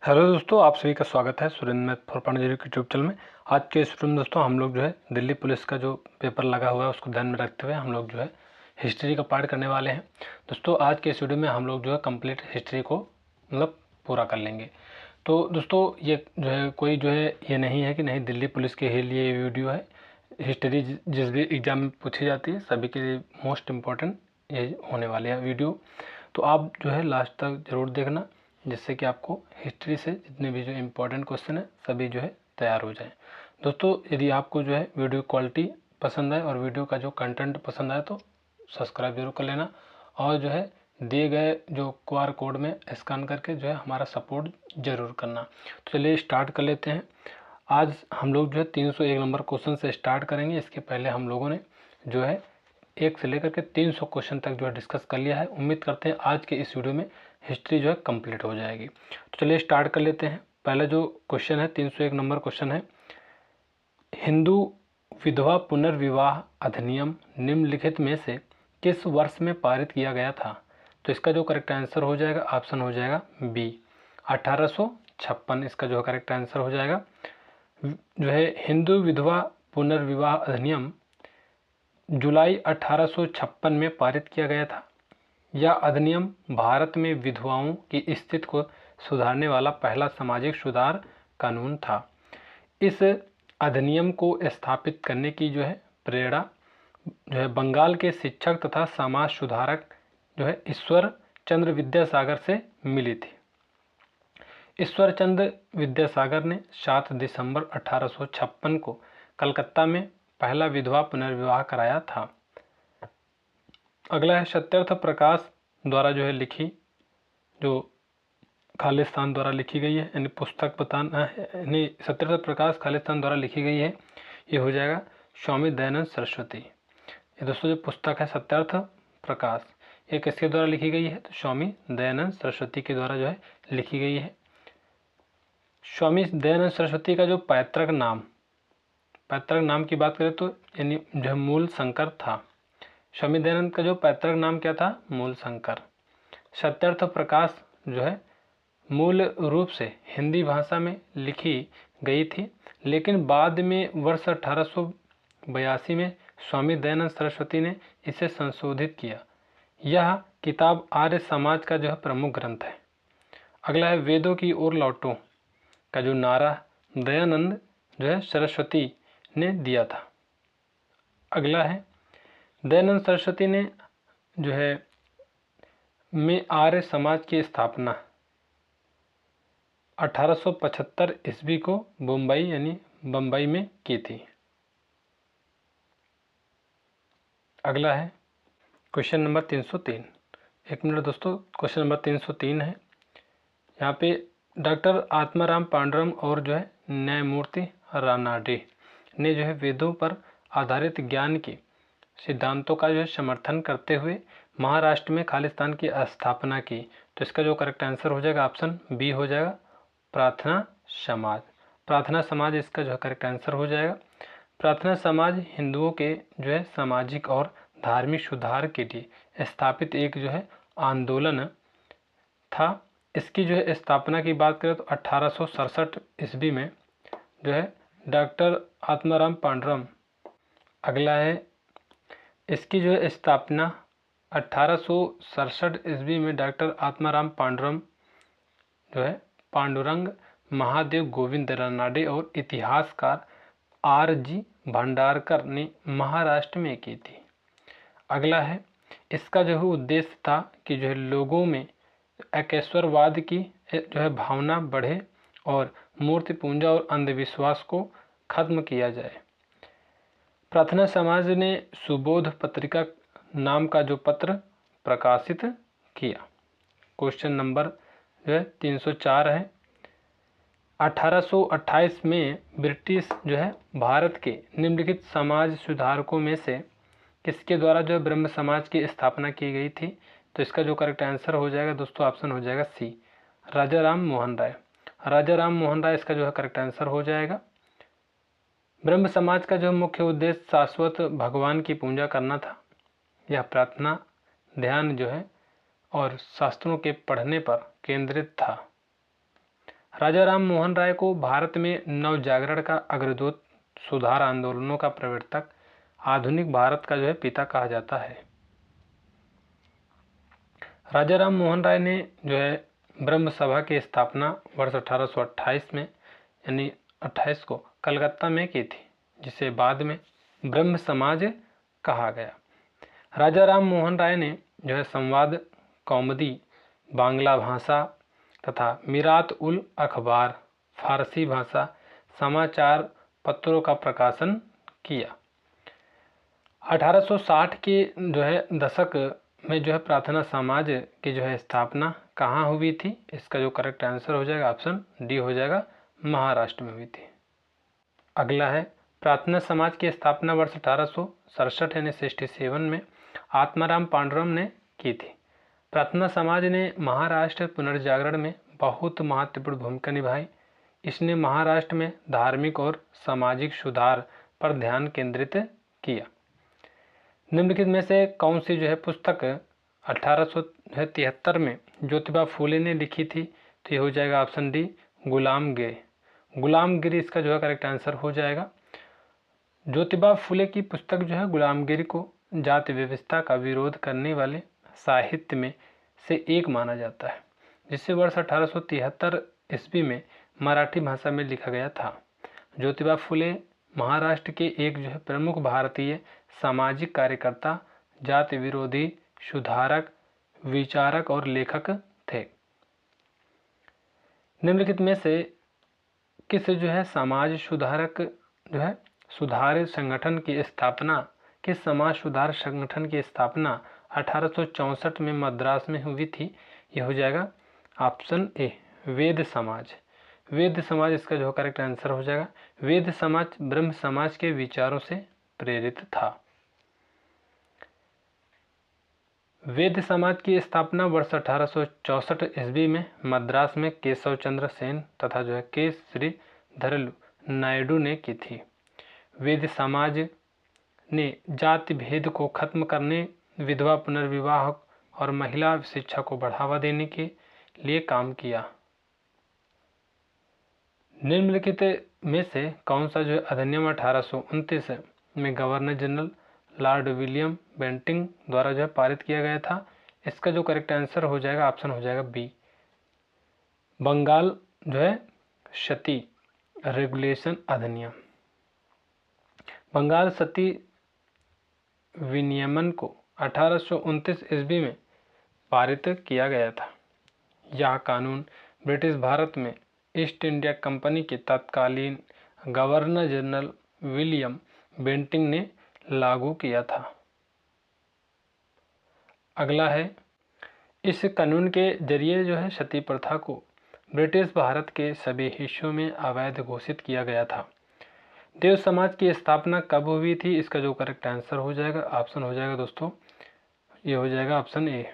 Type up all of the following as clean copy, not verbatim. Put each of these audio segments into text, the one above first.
Hello दोस्तों, आप सभी का स्वागत है सुरेंद्र मैथ फॉर पांडे के यूट्यूब चैनल में। आज के इस वीडियो में दोस्तों हम लोग जो है दिल्ली पुलिस का जो पेपर लगा हुआ है उसको ध्यान में रखते हुए हम लोग जो है हिस्ट्री का पार्ट करने वाले हैं। दोस्तों आज के इस वीडियो में हम लोग जो है कंप्लीट हिस्ट्री को पूरा कर लेंगे। तो दोस्तों ये जो है कोई जो है ये नहीं है कि नहीं दिल्ली पुलिस के ही लिए ये वीडियो है। हिस्ट्री जिस भी एग्ज़ाम में पूछी जाती है सभी के लिए मोस्ट इम्पॉर्टेंट ये होने वाले हैं वीडियो। तो आप जो है लास्ट तक ज़रूर देखना, जिससे कि आपको हिस्ट्री से जितने भी जो इम्पोर्टेंट क्वेश्चन है सभी जो है तैयार हो जाए। दोस्तों यदि आपको जो है वीडियो क्वालिटी पसंद आए और वीडियो का जो कंटेंट पसंद आए तो सब्सक्राइब जरूर कर लेना और जो है दिए गए जो QR कोड में स्कैन करके जो है हमारा सपोर्ट जरूर करना। तो चलिए स्टार्ट कर लेते हैं। आज हम लोग जो है 301 नंबर क्वेश्चन से स्टार्ट करेंगे। इसके पहले हम लोगों ने जो है 1 से लेकर के 300 क्वेश्चन तक जो है डिस्कस कर लिया है। उम्मीद करते हैं आज के इस वीडियो में हिस्ट्री जो है कंप्लीट हो जाएगी। तो चलिए स्टार्ट कर लेते हैं। पहला जो क्वेश्चन है 301 नंबर क्वेश्चन है, हिंदू विधवा पुनर्विवाह अधिनियम निम्नलिखित में से किस वर्ष में पारित किया गया था? तो इसका जो करेक्ट आंसर हो जाएगा ऑप्शन हो जाएगा बी 1856। इसका जो करेक्ट आंसर हो जाएगा जो है हिंदू विधवा पुनर्विवाह अधिनियम जुलाई 1856 में पारित किया गया था। यह अधिनियम भारत में विधवाओं की स्थिति को सुधारने वाला पहला सामाजिक सुधार कानून था। इस अधिनियम को स्थापित करने की जो है प्रेरणा जो है बंगाल के शिक्षक तथा समाज सुधारक जो है ईश्वर चंद्र विद्यासागर से मिली थी। ईश्वर चंद्र विद्यासागर ने 7 दिसंबर 1856 को कलकत्ता में पहला विधवा पुनर्विवाह कराया था। अगला है सत्यर्थ प्रकाश द्वारा जो है लिखी, जो खालिस्तान द्वारा लिखी गई है, यानी पुस्तक बताना है, यानी सत्यर्थ प्रकाश खालिस्तान द्वारा लिखी गई है। ये हो जाएगा स्वामी दयानंद सरस्वती। ये दोस्तों जो पुस्तक है सत्यर्थ प्रकाश, ये किसके द्वारा लिखी गई है? तो स्वामी दयानंद सरस्वती के द्वारा जो है लिखी गई है। स्वामी दयानंद सरस्वती का जो पैतृक नाम की बात करें तो यानी जो मूल शंकर था। स्वामी दयानंद का जो पैतृक नाम क्या था? मूल शंकर। सत्यर्थ प्रकाश जो है मूल रूप से हिंदी भाषा में लिखी गई थी, लेकिन बाद में वर्ष 1882 में स्वामी दयानंद सरस्वती ने इसे संशोधित किया। यह किताब आर्य समाज का जो है प्रमुख ग्रंथ है। अगला है वेदों की ओर लौटो का जो नारा दयानंद जो है सरस्वती ने दिया था। अगला है दयानंद सरस्वती ने जो है में आर्य समाज की स्थापना 1875 ईस्वी को बम्बई में की थी। अगला है क्वेश्चन नंबर 303। एक मिनट दोस्तों, क्वेश्चन नंबर 303 है। यहाँ पे डॉक्टर आत्माराम पांडुरंग और जो है न्यायमूर्ति रानाडे ने जो है वेदों पर आधारित ज्ञान के सिद्धांतों का जो है समर्थन करते हुए महाराष्ट्र में खालिस्तान की स्थापना की। तो इसका जो करेक्ट आंसर हो जाएगा ऑप्शन बी हो जाएगा प्रार्थना समाज। प्रार्थना समाज इसका जो है करेक्ट आंसर हो जाएगा। प्रार्थना समाज हिंदुओं के जो है सामाजिक और धार्मिक सुधार के लिए स्थापित एक जो है आंदोलन था। इसकी जो है स्थापना की बात करें तो 1867 ईस्वी में जो है डॉक्टर आत्माराम पांडुरंग। अगला है इसकी जो है स्थापना 1867 ईस्वी में डॉक्टर आत्माराम पांडुरंग जो है पांडुरंग महादेव गोविंद रानाडे और इतिहासकार R.G. भंडारकर ने महाराष्ट्र में की थी। अगला है इसका जो है उद्देश्य था कि जो है लोगों में एकेश्वरवाद की जो है भावना बढ़े और मूर्ति पूजा और अंधविश्वास को खत्म किया जाए। प्रार्थना समाज ने सुबोध पत्रिका नाम का जो पत्र प्रकाशित किया। क्वेश्चन नंबर जो है 304 है। 1828 में ब्रिटिश जो है भारत के निम्नलिखित समाज सुधारकों में से किसके द्वारा जो है ब्रह्म समाज की स्थापना की गई थी? तो इसका जो करेक्ट आंसर हो जाएगा दोस्तों ऑप्शन हो जाएगा सी राजा राम मोहन राय। राजा राम मोहन राय इसका जो है करेक्ट आंसर हो जाएगा। ब्रह्म समाज का जो मुख्य उद्देश्य शाश्वत भगवान की पूजा करना था। यह प्रार्थना, ध्यान जो है और शास्त्रों के पढ़ने पर केंद्रित था। राजा राम मोहन राय को भारत में नव जागरण का अग्रदूत, सुधार आंदोलनों का प्रवर्तक, आधुनिक भारत का जो है पिता कहा जाता है। राजा राम मोहन राय ने जो है ब्रह्म सभा की स्थापना वर्ष 1828 में यानी 28 को कलकत्ता में की थी, जिसे बाद में ब्रह्म समाज कहा गया। राजा राम मोहन राय ने जो है संवाद, कौमुदी, बांग्ला भाषा तथा मिरात उल अखबार, फारसी भाषा समाचार पत्रों का प्रकाशन किया। 1860 के जो है दशक में जो है प्रार्थना समाज की जो है स्थापना कहाँ हुई थी? इसका जो करेक्ट आंसर हो जाएगा ऑप्शन डी हो जाएगा, महाराष्ट्र में हुई थी। अगला है प्रार्थना समाज की स्थापना वर्ष 1867 यानी 67 में आत्माराम पांडुरंग ने की थी। प्रार्थना समाज ने महाराष्ट्र पुनर्जागरण में बहुत महत्वपूर्ण भूमिका निभाई। इसने महाराष्ट्र में धार्मिक और सामाजिक सुधार पर ध्यान केंद्रित किया। निम्नलिखित में से कौन सी जो है पुस्तक 1873 में ज्योतिबा फूले ने लिखी थी? तो ये हो जाएगा ऑप्शन डी, गुलामगिरी। गुलामगिरी इसका जो है करेक्ट आंसर हो जाएगा। ज्योतिबा फूले की पुस्तक जो है गुलामगिरी को जाति व्यवस्था का विरोध करने वाले साहित्य में से एक माना जाता है, जिसे वर्ष 1873 ईस्वी में मराठी भाषा में लिखा गया था। ज्योतिबा फूले महाराष्ट्र के एक जो है प्रमुख भारतीय सामाजिक कार्यकर्ता, जाति विरोधी सुधारक, विचारक और लेखक थे। निम्नलिखित में से किस जो है समाज सुधारक जो है सुधार संगठन की स्थापना, किस समाज सुधार संगठन की स्थापना 1864 में मद्रास में हुई थी? ये हो जाएगा ऑप्शन ए, वेद समाज। वेद समाज इसका जो करेक्ट आंसर हो जाएगा। वेद समाज ब्रह्म समाज के विचारों से प्रेरित था। वेद समाज की स्थापना वर्ष 1864 ईस्वी में मद्रास में केशव चंद्र सेन तथा जो है के श्रीधर नायडू ने की थी। वेद समाज ने जाति भेद को खत्म करने, विधवा पुनर्विवाह और महिला शिक्षा को बढ़ावा देने के लिए काम किया। निम्नलिखित में से कौन सा जो है अधिनियम 1829 में governor general lord William Bentinck द्वारा जो है पारित किया गया था? इसका जो करेक्ट आंसर हो जाएगा ऑप्शन हो जाएगा बी, बंगाल जो है सती रेगुलेशन अधिनियम। बंगाल सती विनियमन को 1829 ईस्वी में पारित किया गया था। यह कानून ब्रिटिश भारत में ईस्ट इंडिया कंपनी के तत्कालीन गवर्नर जनरल विलियम बेंटिंग ने लागू किया था। अगला है, इस कानून के जरिए जो है सती प्रथा को ब्रिटिश भारत के सभी हिस्सों में अवैध घोषित किया गया था। देव समाज की स्थापना कब हुई थी? इसका जो करेक्ट आंसर हो जाएगा ऑप्शन हो जाएगा दोस्तों, ये हो जाएगा ऑप्शन ए,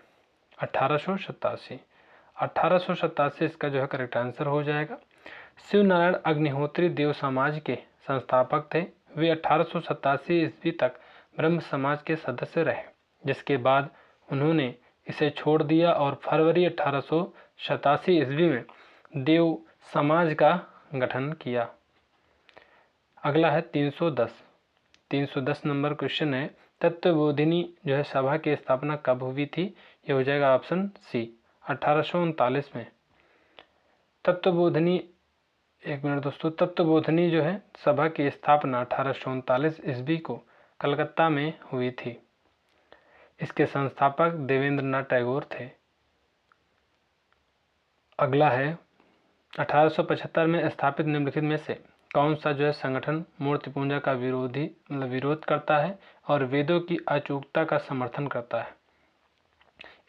1887। 1887 इसका जो है करेक्ट आंसर हो जाएगा। शिव नारायण अग्निहोत्री देव समाज के संस्थापक थे। वे 1887 ईस्वी तक ब्रह्म समाज के सदस्य रहे, जिसके बाद उन्होंने इसे छोड़ दिया और फरवरी 1887 ईस्वी में देव समाज का गठन किया। अगला है 310 नंबर क्वेश्चन है, तत्वबोधिनी जो है सभा की स्थापना कब हुई थी? ये हो जाएगा ऑप्शन सी, 1839 में। तत्वबोधिनी, एक मिनट दोस्तों, तत्वबोधिनी जो है सभा की स्थापना 1839 ईस्वी को कलकत्ता में हुई थी। इसके संस्थापक देवेंद्रनाथ टैगोर थे। अगला है 1875 में स्थापित निम्नलिखित में से कौन सा जो है संगठन मूर्ति पूजा का विरोध करता है और वेदों की अचूकता का समर्थन करता है?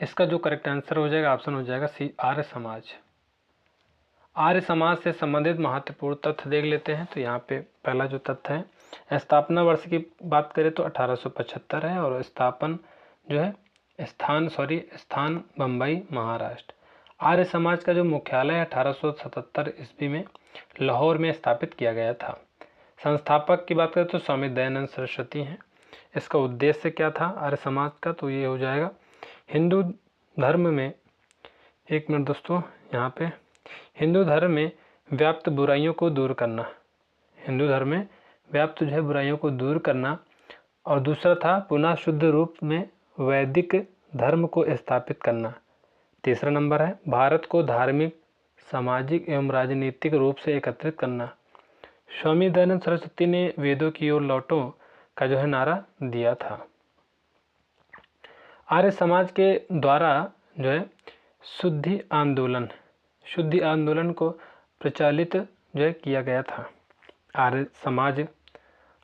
इसका जो करेक्ट आंसर हो जाएगा ऑप्शन हो जाएगा सी, आर्य समाज। आर्य समाज से संबंधित महत्वपूर्ण तथ्य देख लेते हैं। तो यहाँ पे पहला जो तथ्य है, स्थापना वर्ष की बात करें तो 1875 है और स्थापन जो है स्थान बम्बई महाराष्ट्र। आर्य समाज का जो मुख्यालय 1877 ईस्वी में लाहौर में स्थापित किया गया था। संस्थापक की बात करें तो स्वामी दयानंद सरस्वती हैं। इसका उद्देश्य क्या था आर्य समाज का? तो ये हो जाएगा हिंदू धर्म में, एक मिनट दोस्तों, यहाँ पे हिंदू धर्म में व्याप्त बुराइयों को दूर करना, हिंदू धर्म में व्याप्त जो है बुराइयों को दूर करना। और दूसरा था पुनः शुद्ध रूप में वैदिक धर्म को स्थापित करना। तीसरा नंबर है भारत को धार्मिक, सामाजिक एवं राजनीतिक रूप से एकत्रित करना। स्वामी दयानंद सरस्वती ने वेदों की ओर लौटो का जो है नारा दिया था। आर्य समाज के द्वारा जो है शुद्धि आंदोलन को प्रचलित जो है किया गया था।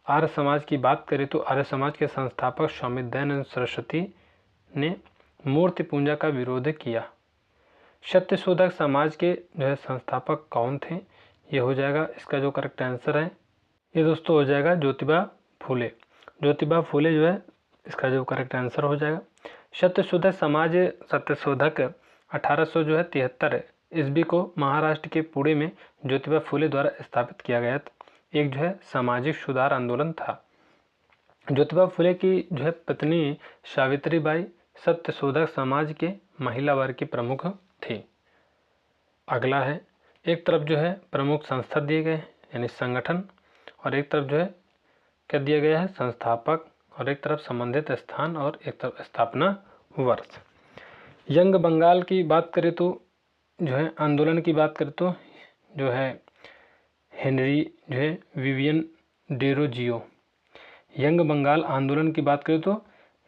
आर्य समाज की बात करें तो आर्य समाज के संस्थापक स्वामी दयानंद सरस्वती ने मूर्ति पूजा का विरोध किया। सत्यशोधक समाज के जो है संस्थापक कौन थे? ये हो जाएगा इसका जो करेक्ट आंसर है ये दोस्तों हो जाएगा ज्योतिबा फूले। ज्योतिबा फूले जो है इसका जो करेक्ट आंसर हो जाएगा। सत्यशोधक 1873 ईस्वी को महाराष्ट्र के पुणे में ज्योतिबा फूले द्वारा स्थापित किया गया एक जो है सामाजिक सुधार आंदोलन था। ज्योतिबा फूले की जो है पत्नी सावित्रीबाई सत्यशोधक समाज के महिला वर्ग की प्रमुख थी। अगला है एक तरफ जो है प्रमुख संस्था दिए गए हैं यानी संगठन, और एक तरफ जो है क्या दिया गया है संस्थापक, और एक तरफ संबंधित स्थान और एक तरफ स्थापना वर्ष। यंग बंगाल की बात करें तो जो है आंदोलन की बात करें तो जो है हेनरी जो है विवियन डेरोजियो। यंग बंगाल आंदोलन की बात करें तो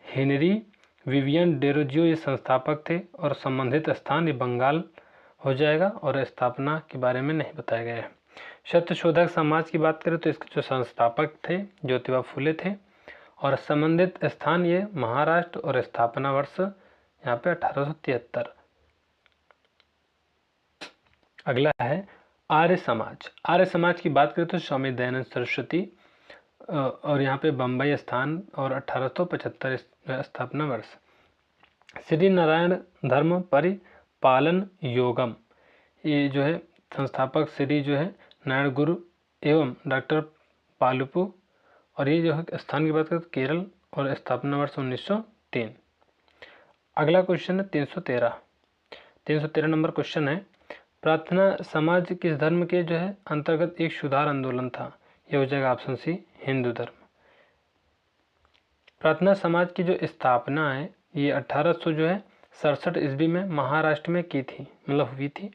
हेनरी विवियन डेरोजियो ये संस्थापक थे, और संबंधित स्थान ये बंगाल हो जाएगा, और स्थापना के बारे में नहीं बताया गया है। सत्यशोधक समाज की बात करें तो इसके जो संस्थापक थे ज्योतिबा फूले थे, और संबंधित स्थान ये महाराष्ट्र, और स्थापना वर्ष यहाँ पे 1873। अगला है आर्य समाज की बात करें तो स्वामी दयानंद सरस्वती, और यहाँ पे बम्बई स्थान, और 1875 स्थापना वर्ष। श्री नारायण धर्म परिपालन योगम, ये जो है संस्थापक श्री जो है नारायण गुरु एवं डॉक्टर पालुपु, और ये जो है स्थान की बात करें तो केरल, और स्थापना वर्ष 1903। अगला क्वेश्चन है 313 नंबर क्वेश्चन है प्रार्थना समाज किस धर्म के जो है अंतर्गत एक सुधार आंदोलन था? ये हो जाएगा ऑप्शन सी हिंदू धर्म। प्रार्थना समाज की जो स्थापना है ये 1800 जो है 67 ईस्वी में महाराष्ट्र में की थी, मतलब हुई थी।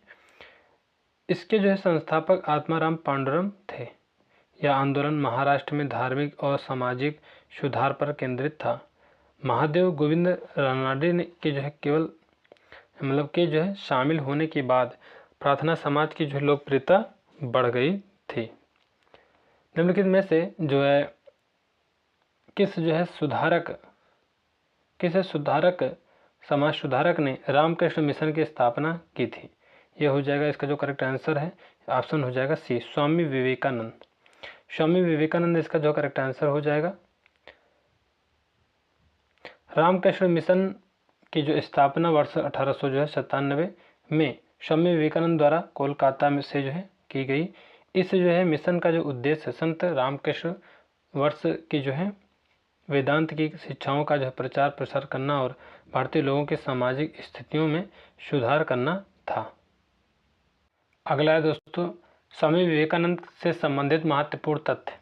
इसके जो है संस्थापक आत्माराम पांडुरंग थे। यह आंदोलन महाराष्ट्र में धार्मिक और सामाजिक सुधार पर केंद्रित था। महादेव गोविंद रानडे ने के जो है केवल मतलब के जो है शामिल होने के बाद प्रार्थना समाज की जो लोकप्रियता बढ़ गई थी। निम्नलिखित में से जो है किस समाज सुधारक ने रामकृष्ण मिशन की स्थापना की थी? यह हो जाएगा इसका जो करेक्ट आंसर है ऑप्शन हो जाएगा सी स्वामी विवेकानंद। स्वामी विवेकानंद इसका जो करेक्ट आंसर हो जाएगा। रामकृष्ण मिशन की जो स्थापना वर्ष 1897 में स्वामी विवेकानंद द्वारा कोलकाता में से जो है की गई। इस जो है मिशन का जो उद्देश्य संत रामकृष्ण वर्ष की जो है वेदांत की शिक्षाओं का जो प्रचार प्रसार करना और भारतीय लोगों के सामाजिक स्थितियों में सुधार करना था। अगला है दोस्तों स्वामी विवेकानंद से संबंधित महत्वपूर्ण तथ्य।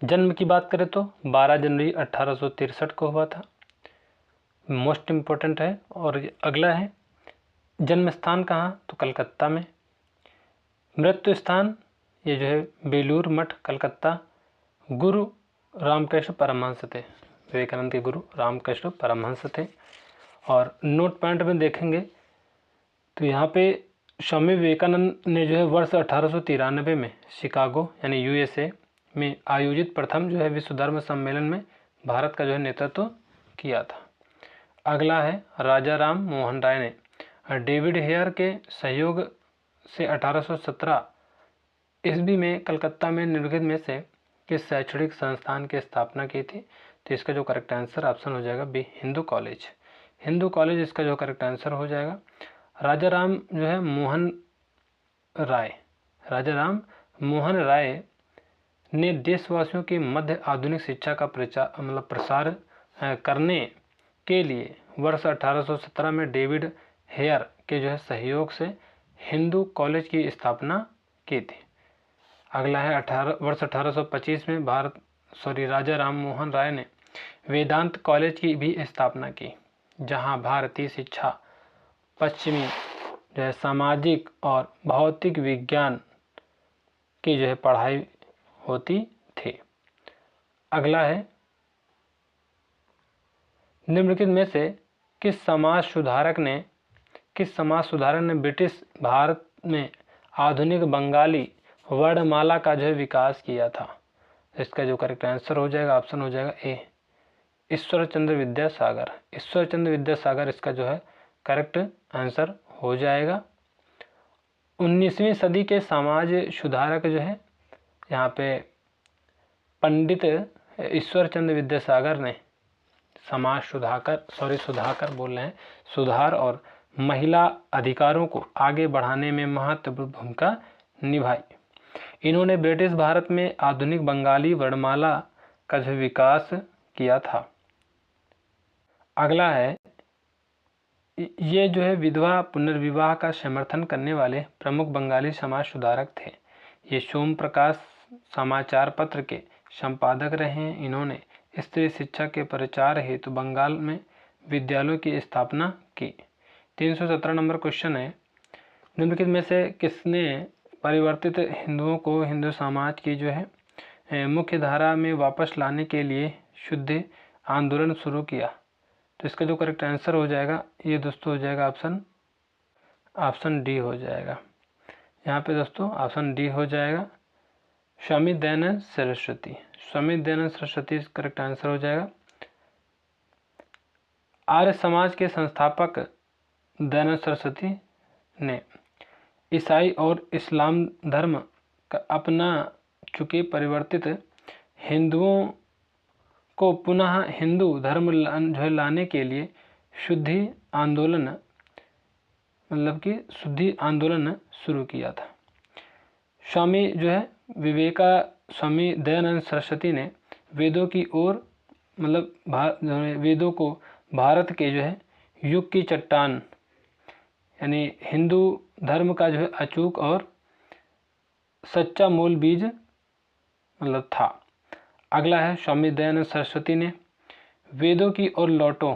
जन्म की बात करें तो 12 जनवरी 1863 को हुआ था, मोस्ट इम्पोर्टेंट है। और अगला है जन्म स्थान कहाँ, तो कलकत्ता में। मृत्यु स्थान ये जो है बेलूर मठ कलकत्ता। गुरु रामकृष्ण परमहंस थे, विवेकानंद के गुरु रामकृष्ण परमहंस थे। और नोट पॉइंट में देखेंगे तो यहाँ पे स्वामी विवेकानंद ने जो है वर्ष 1893 में शिकागो यानी यूएसए में आयोजित प्रथम जो है विश्व धर्म सम्मेलन में भारत का जो है नेतृत्व किया था। अगला है राजा राम मोहन राय ने डेविड हेयर के सहयोग से 1817 ईस्वी में कलकत्ता में निम्नलिखित में से किस शैक्षणिक संस्थान की स्थापना की थी? तो इसका जो करेक्ट आंसर ऑप्शन हो जाएगा B Hindu college. Hindu college इसका जो करेक्ट आंसर हो जाएगा। राजा राम मोहन राय ने देशवासियों के मध्य आधुनिक शिक्षा का प्रसार करने के लिए वर्ष 1817 में डेविड हेयर के जो है सहयोग से हिंदू कॉलेज की स्थापना की थी। अगला है वर्ष 1825 में राजा राम मोहन राय ने वेदांत कॉलेज की भी स्थापना की, जहां भारतीय शिक्षा पश्चिमी जो है सामाजिक और भौतिक विज्ञान की जो है पढ़ाई होती थी। अगला है निम्नलिखित में से किस समाज सुधारक ने ब्रिटिश भारत में आधुनिक बंगाली वर्णमाला का जो है विकास किया था। इसका जो करेक्ट आंसर हो जाएगा ऑप्शन हो जाएगा ए, ईश्वर चंद्र विद्यासागर। ईश्वर चंद्र विद्यासागर इसका जो है करेक्ट आंसर हो जाएगा। 19वीं सदी के समाज सुधारक जो है यहाँ पे पंडित ईश्वर चंद्र विद्यासागर ने समाज सुधाकर बोल रहे हैं, सुधार और महिला अधिकारों को आगे बढ़ाने में महत्वपूर्ण भूमिका निभाई। इन्होंने ब्रिटिश भारत में आधुनिक बंगाली वर्णमाला का जो विकास किया था। अगला है ये जो है विधवा पुनर्विवाह का समर्थन करने वाले प्रमुख बंगाली समाज सुधारक थे। ये सोम प्रकाश समाचार पत्र के संपादक रहे हैं। इन्होंने स्त्री शिक्षा के प्रचार हेतु बंगाल में विद्यालयों की स्थापना की। 317 नंबर क्वेश्चन है, निम्नलिखित में से किसने परिवर्तित हिंदुओं को हिंदू समाज की जो है मुख्य धारा में वापस लाने के लिए शुद्ध आंदोलन शुरू किया? तो इसका जो करेक्ट आंसर हो जाएगा ये दोस्तों हो जाएगा ऑप्शन डी हो जाएगा। यहाँ पे दोस्तों ऑप्शन डी हो जाएगा, स्वामी दयानंद सरस्वती। स्वामी दयानंद सरस्वती करेक्ट आंसर हो जाएगा। आर्य समाज के संस्थापक दयानंद सरस्वती ने ईसाई और इस्लाम धर्म का अपना चुके परिवर्तित हिंदुओं को पुनः हिंदू धर्म लाने के लिए शुद्धि आंदोलन शुरू किया था। स्वामी दयानंद सरस्वती ने वेदों की ओर वेदों को भारत के जो है युग की चट्टान यानी हिंदू धर्म का जो है अचूक और सच्चा मूल बीज था। अगला है स्वामी दयानंद सरस्वती ने वेदों की ओर लौटो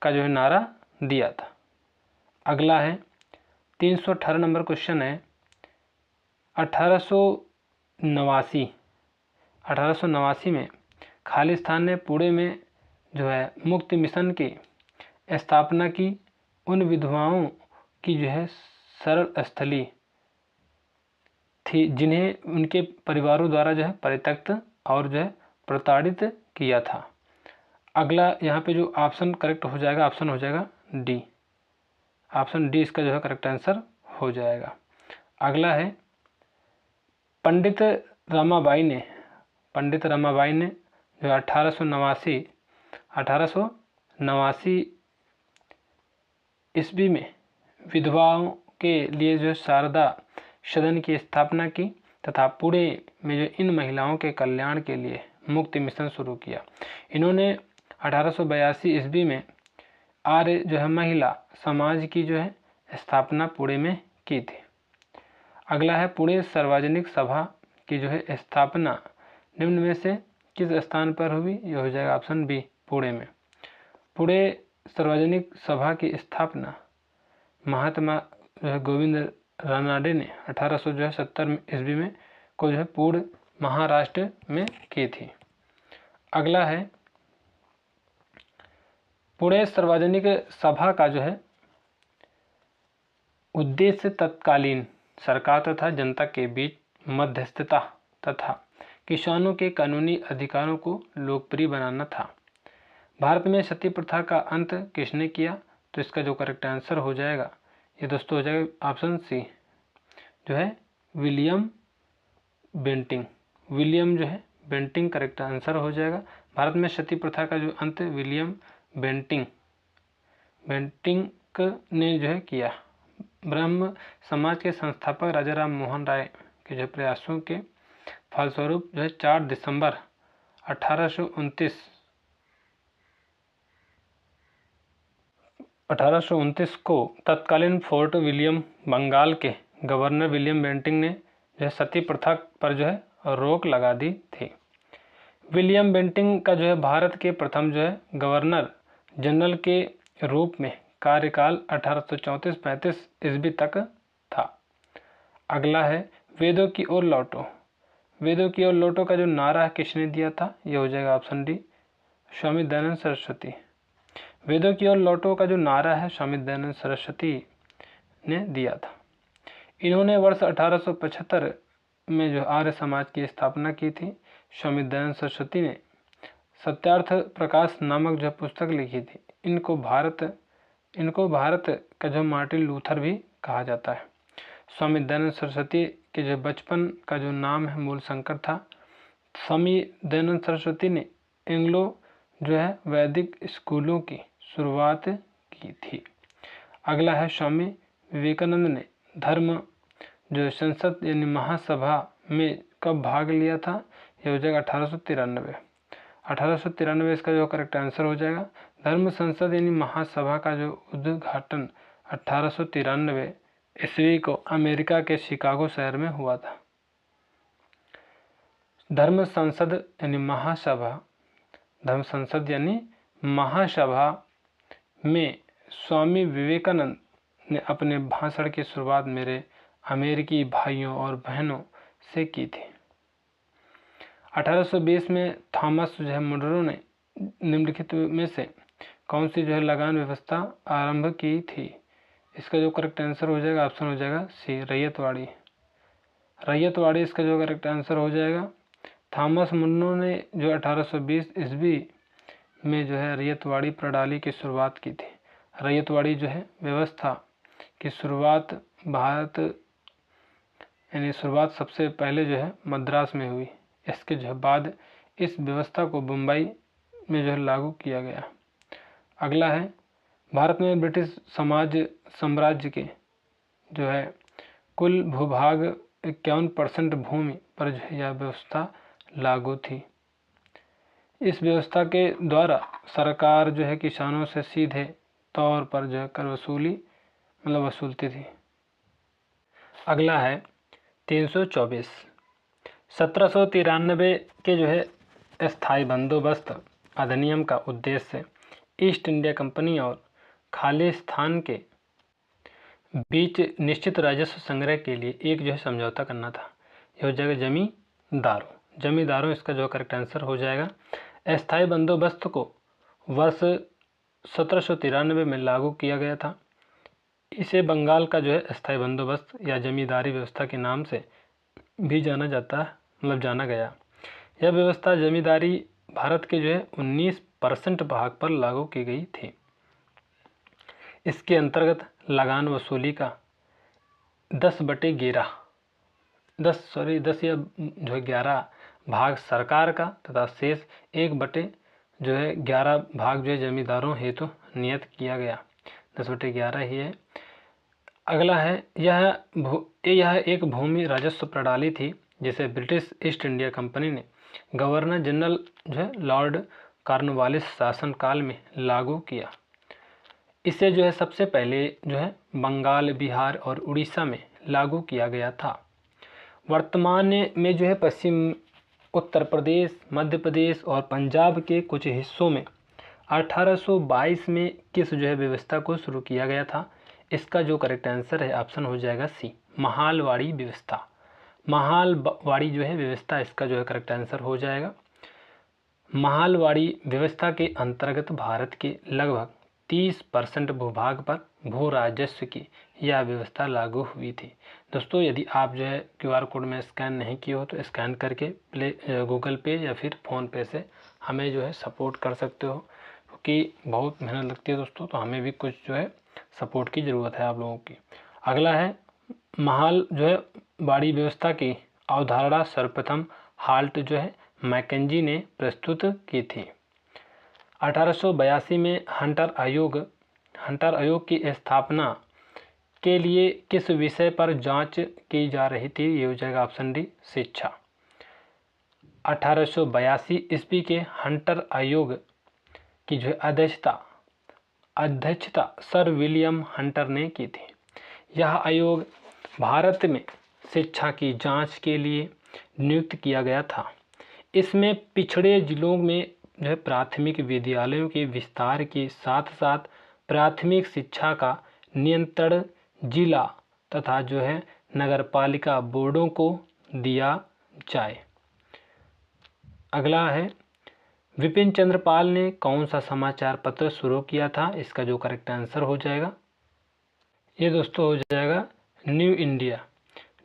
का जो है नारा दिया था। अगला है 318 नंबर क्वेश्चन है, 1889 में खालिस्तान ने पुणे में जो है मुक्ति मिशन की स्थापना की। उन विधवाओं की जो है शरण स्थली थी जिन्हें उनके परिवारों द्वारा जो है परित्यक्त और जो है प्रताड़ित किया था। अगला यहाँ पे जो ऑप्शन करेक्ट हो जाएगा ऑप्शन हो जाएगा डी। ऑप्शन डी इसका जो है करेक्ट आंसर हो जाएगा। अगला है पंडित रमाबाई ने जो 1889 ईस्वी में विधवाओं के लिए जो शारदा सदन की स्थापना की तथा पुणे में जो इन महिलाओं के कल्याण के लिए मुक्ति मिशन शुरू किया। इन्होंने 1882 ईस्वी में आर्य जो है महिला समाज की जो है स्थापना पुणे में की थी। अगला है पुणे सार्वजनिक सभा की जो है स्थापना निम्न में से किस स्थान पर हुई? ये हो जाएगा ऑप्शन बी, पुणे में। पुणे सार्वजनिक सभा की स्थापना महात्मा जो है गोविंद रानाडे ने 1870 ईस्वी में को जो है पूर्व महाराष्ट्र में की थी। अगला है पुणे सार्वजनिक सभा का जो है उद्देश्य तत्कालीन सरकार तथा जनता के बीच मध्यस्थता तथा किसानों के कानूनी अधिकारों को लोकप्रिय बनाना था। भारत में सती प्रथा का अंत किसने किया? तो इसका जो करेक्ट आंसर हो जाएगा ये दोस्तों हो जाएगा ऑप्शन सी जो है विलियम बेंटिंग करेक्ट आंसर हो जाएगा। भारत में सती प्रथा का जो अंत विलियम बेंटिंग ने जो है किया। ब्रह्म समाज के संस्थापक राजा राम मोहन राय के जो प्रयासों के फलस्वरूप जो है 4 दिसंबर 1829 को तत्कालीन फोर्ट विलियम बंगाल के गवर्नर विलियम बेंटिंक ने जो है सती प्रथा पर जो है रोक लगा दी थी। विलियम बेंटिंक का जो है भारत के प्रथम जो है गवर्नर जनरल के रूप में कार्यकाल 1834-35 ईस्वी तक था। अगला है वेदों की ओर लौटो। वेदों की ओर लौटो का जो नारा किसने दिया था, ये हो जाएगा ऑप्शन डी, स्वामी दयानंद सरस्वती। वेदों की ओर लौटो का जो नारा है स्वामी दयानंद सरस्वती ने दिया था। इन्होंने वर्ष 1875 में जो आर्य समाज की स्थापना की थी। स्वामी दयानंद सरस्वती ने सत्यार्थ प्रकाश नामक जो पुस्तक लिखी थी। इनको भारत का जो मार्टिन लूथर भी कहा जाता है। स्वामी दयानंद सरस्वती के जो बचपन का जो नाम है मूलशंकर था। स्वामी दयानंद सरस्वती ने एंग्लो जो है वैदिक स्कूलों की शुरुआत की थी। अगला है स्वामी विवेकानंद ने धर्म जो संसद यानी महासभा में कब भाग लिया था, यह हो जाएगा 1893। 1893 इसका जो करेक्ट आंसर हो जाएगा। धर्म संसद यानी महासभा का जो उद्घाटन 1893 ईस्वी को अमेरिका के शिकागो शहर में हुआ था। धर्म संसद यानी महासभा में स्वामी विवेकानंद ने अपने भाषण की शुरुआत मेरे अमेरिकी भाइयों और बहनों से की थी। 1820 में थॉमस जो है मुनरो ने निम्नलिखित में से कौन सी जो है लगान व्यवस्था आरंभ की थी। इसका जो करेक्ट आंसर हो जाएगा ऑप्शन हो जाएगा सी, रैयतवाड़ी इसका जो करेक्ट आंसर हो जाएगा। थॉमस मुनरो ने जो 1820 ईस्वी में जो है रैयतवाड़ी प्रणाली की शुरुआत की थी। रैयतवाड़ी जो है व्यवस्था की शुरुआत शुरुआत सबसे पहले जो है मद्रास में हुई। इसके जो बाद इस व्यवस्था को मुंबई में जो है लागू किया गया। अगला है भारत में ब्रिटिश साम्राज्य के जो है कुल भूभाग 51% भूमि पर जो है यह व्यवस्था लागू थी। इस व्यवस्था के द्वारा सरकार जो है किसानों से सीधे तौर पर जो है कर वसूलती थी। अगला है 324। 1793 के जो है स्थायी बंदोबस्त अधिनियम का उद्देश्य ईस्ट इंडिया कंपनी और खालिस्तान के बीच निश्चित राजस्व संग्रह के लिए एक जो है समझौता करना था। यह हो जाएगा जमींदारों इसका जो करेक्ट आंसर हो जाएगा। अस्थायी बंदोबस्त को वर्ष 1793 में लागू किया गया था। इसे बंगाल का जो है अस्थायी बंदोबस्त या जमींदारी व्यवस्था के नाम से भी जाना गया। यह व्यवस्था जमींदारी भारत के जो है 19% भाग पर लागू की गई थी। इसके अंतर्गत लगान वसूली का 10/11 भाग सरकार का तथा शेष 1/11 भाग जो है जमींदारों हेतु नियत किया गया। 10/11 ही है। अगला है यह एक भूमि राजस्व प्रणाली थी जिसे ब्रिटिश ईस्ट इंडिया कंपनी ने गवर्नर जनरल जो है लॉर्ड कॉर्नवालिस शासनकाल में लागू किया। इसे जो है सबसे पहले जो है बंगाल, बिहार और उड़ीसा में लागू किया गया था। वर्तमान में जो है पश्चिम उत्तर प्रदेश, मध्य प्रदेश और पंजाब के कुछ हिस्सों में 1822 में किस जो है व्यवस्था को शुरू किया गया था। इसका जो करेक्ट आंसर है ऑप्शन हो जाएगा सी, महालवाड़ी व्यवस्था। महालवाड़ी जो है व्यवस्था इसका जो है करेक्ट आंसर हो जाएगा। महालवाड़ी व्यवस्था के अंतर्गत भारत के लगभग 30% भूभाग पर भू राजस्व की यह व्यवस्था लागू हुई थी। दोस्तों यदि आप जो है QR कोड में स्कैन नहीं किए हो तो स्कैन करके गूगल पे या फिर फ़ोन पे से हमें जो है सपोर्ट कर सकते हो, क्योंकि बहुत मेहनत लगती है दोस्तों, तो हमें भी कुछ जो है सपोर्ट की ज़रूरत है आप लोगों की। अगला है महालवाड़ी व्यवस्था की अवधारणा सर्वप्रथम हाल्ट जो है मैकेंजी ने प्रस्तुत की थी। 1882 में हंटर आयोग की स्थापना के लिए किस विषय पर जांच की जा रही थी। ये हो जाएगा ऑप्शन डी, शिक्षा। 1882 ईस्वी के हंटर आयोग की जो अध्यक्षता सर विलियम हंटर ने की थी। यह आयोग भारत में शिक्षा की जांच के लिए नियुक्त किया गया था। इसमें पिछड़े जिलों में जो है प्राथमिक विद्यालयों के विस्तार के साथ साथ प्राथमिक शिक्षा का नियंत्रण जिला तथा जो है नगरपालिका बोर्डों को दिया जाए। अगला है, विपिन चंद्र पाल ने कौन सा समाचार पत्र शुरू किया था? इसका जो करेक्ट आंसर हो जाएगा, ये दोस्तों हो जाएगा न्यू इंडिया।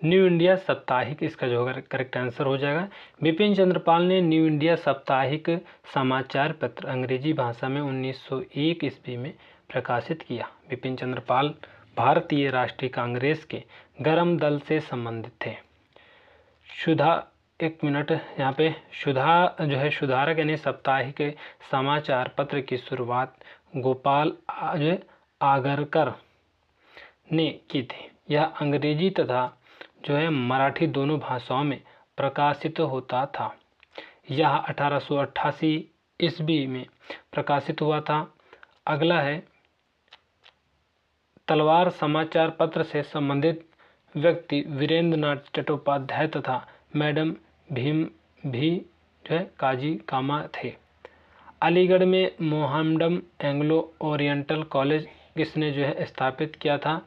न्यू इंडिया साप्ताहिक इसका जो करेक्ट आंसर हो जाएगा। बिपिन चंद्र पाल ने न्यू इंडिया साप्ताहिक समाचार पत्र अंग्रेजी भाषा में 1901 ईस्वी में प्रकाशित किया। बिपिन चंद्र पाल भारतीय राष्ट्रीय कांग्रेस के गर्म दल से संबंधित थे। यहाँ पे सुधा जो है सुधारक यानी साप्ताहिक समाचार पत्र की शुरुआत गोपाल आगरकर ने की थी। यह अंग्रेजी तथा जो है मराठी दोनों भाषाओं में प्रकाशित होता था। यह 1888 ईस्वी में प्रकाशित हुआ था। अगला है, तलवार समाचार पत्र से संबंधित व्यक्ति वीरेंद्र नाथ चट्टोपाध्याय तथा मैडम भीम भी जो है काजी कामा थे। अलीगढ़ में मोहम्मडन एंग्लो ओरिएंटल कॉलेज किसने जो है स्थापित किया था?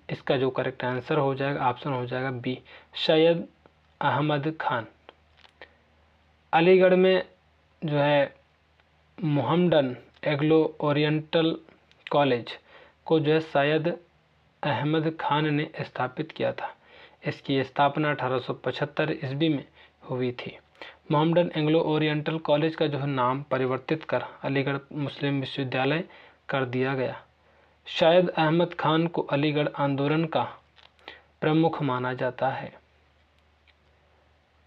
इसका जो करेक्ट आंसर हो जाएगा, ऑप्शन हो जाएगा बी, सैयद अहमद खान। अलीगढ़ में जो है मोहम्मडन एंग्लो ओरिएंटल कॉलेज को जो है सैयद अहमद खान ने स्थापित किया था। इसकी स्थापना 1875 ईस्वी में हुई थी। मोहम्मडन एंग्लो ओरिएंटल कॉलेज का जो है नाम परिवर्तित कर अलीगढ़ मुस्लिम विश्वविद्यालय कर दिया गया। सैयद अहमद खान को अलीगढ़ आंदोलन का प्रमुख माना जाता है।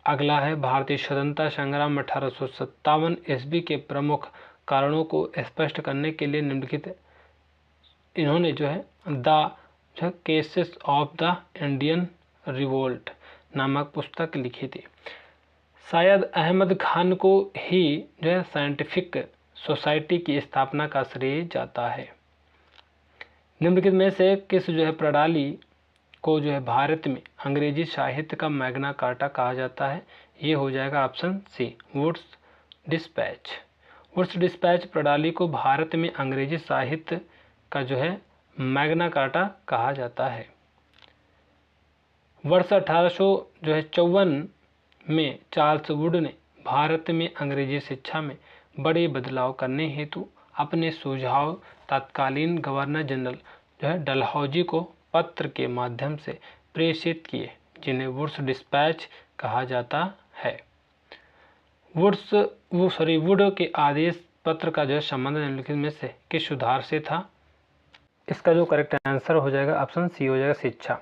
अगला है, भारतीय स्वतंत्रता संग्राम 1857 ईस्वी के प्रमुख कारणों को स्पष्ट करने के लिए निम्नलिखित इन्होंने जो है the cases of the Indian revolt नामक पुस्तक लिखी थी। सैयद अहमद खान को ही जो है साइंटिफिक सोसाइटी की स्थापना का श्रेय जाता है। निम्नलिखित में से किस जो है प्रणाली को जो है भारत में अंग्रेजी साहित्य का मैग्ना कार्टा कहा जाता है? ये हो जाएगा option C, Woods dispatch. Woods dispatch प्रणाली को भारत में अंग्रेजी साहित्य का जो है मैग्ना कार्टा कहा जाता है। वर्ष 1854 में चार्ल्स वुड ने भारत में अंग्रेजी शिक्षा में बड़े बदलाव करने हेतु अपने सुझाव तत्कालीन गवर्नर जनरल जो है डलहौजी को पत्र के माध्यम से प्रेषित किए, जिन्हें वुड्स डिस्पैच कहा जाता है। वुड के आदेश पत्र का जो है संबंध निम्नलिखित में से किस सुधार से था? इसका जो करेक्ट आंसर हो जाएगा ऑप्शन सी हो जाएगा, शिक्षा।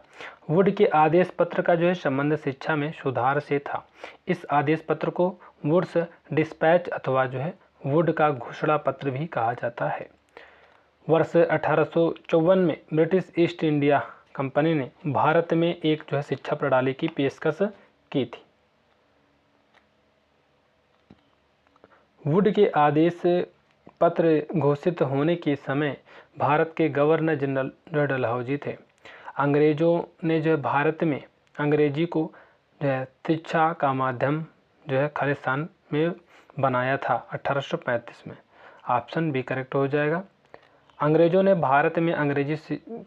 वुड के आदेश पत्र का जो है संबंध शिक्षा में सुधार से था। इस आदेश पत्र को वुड्स डिस्पैच अथवा जो है वुड का घोषणा पत्र भी कहा जाता है। वर्ष 1854 में ब्रिटिश ईस्ट इंडिया कंपनी ने भारत में एक जो है शिक्षा प्रणाली की पेशकश की थी। वुड के आदेश पत्र घोषित होने के समय भारत के गवर्नर जनरल जो डलहौजी थे। अंग्रेजों ने जो है भारत में अंग्रेजी को जो है शिक्षा का माध्यम जो है खालिस्तान में बनाया था 1835 में। ऑप्शन बी करेक्ट हो जाएगा। अंग्रेजों ने भारत में अंग्रेजी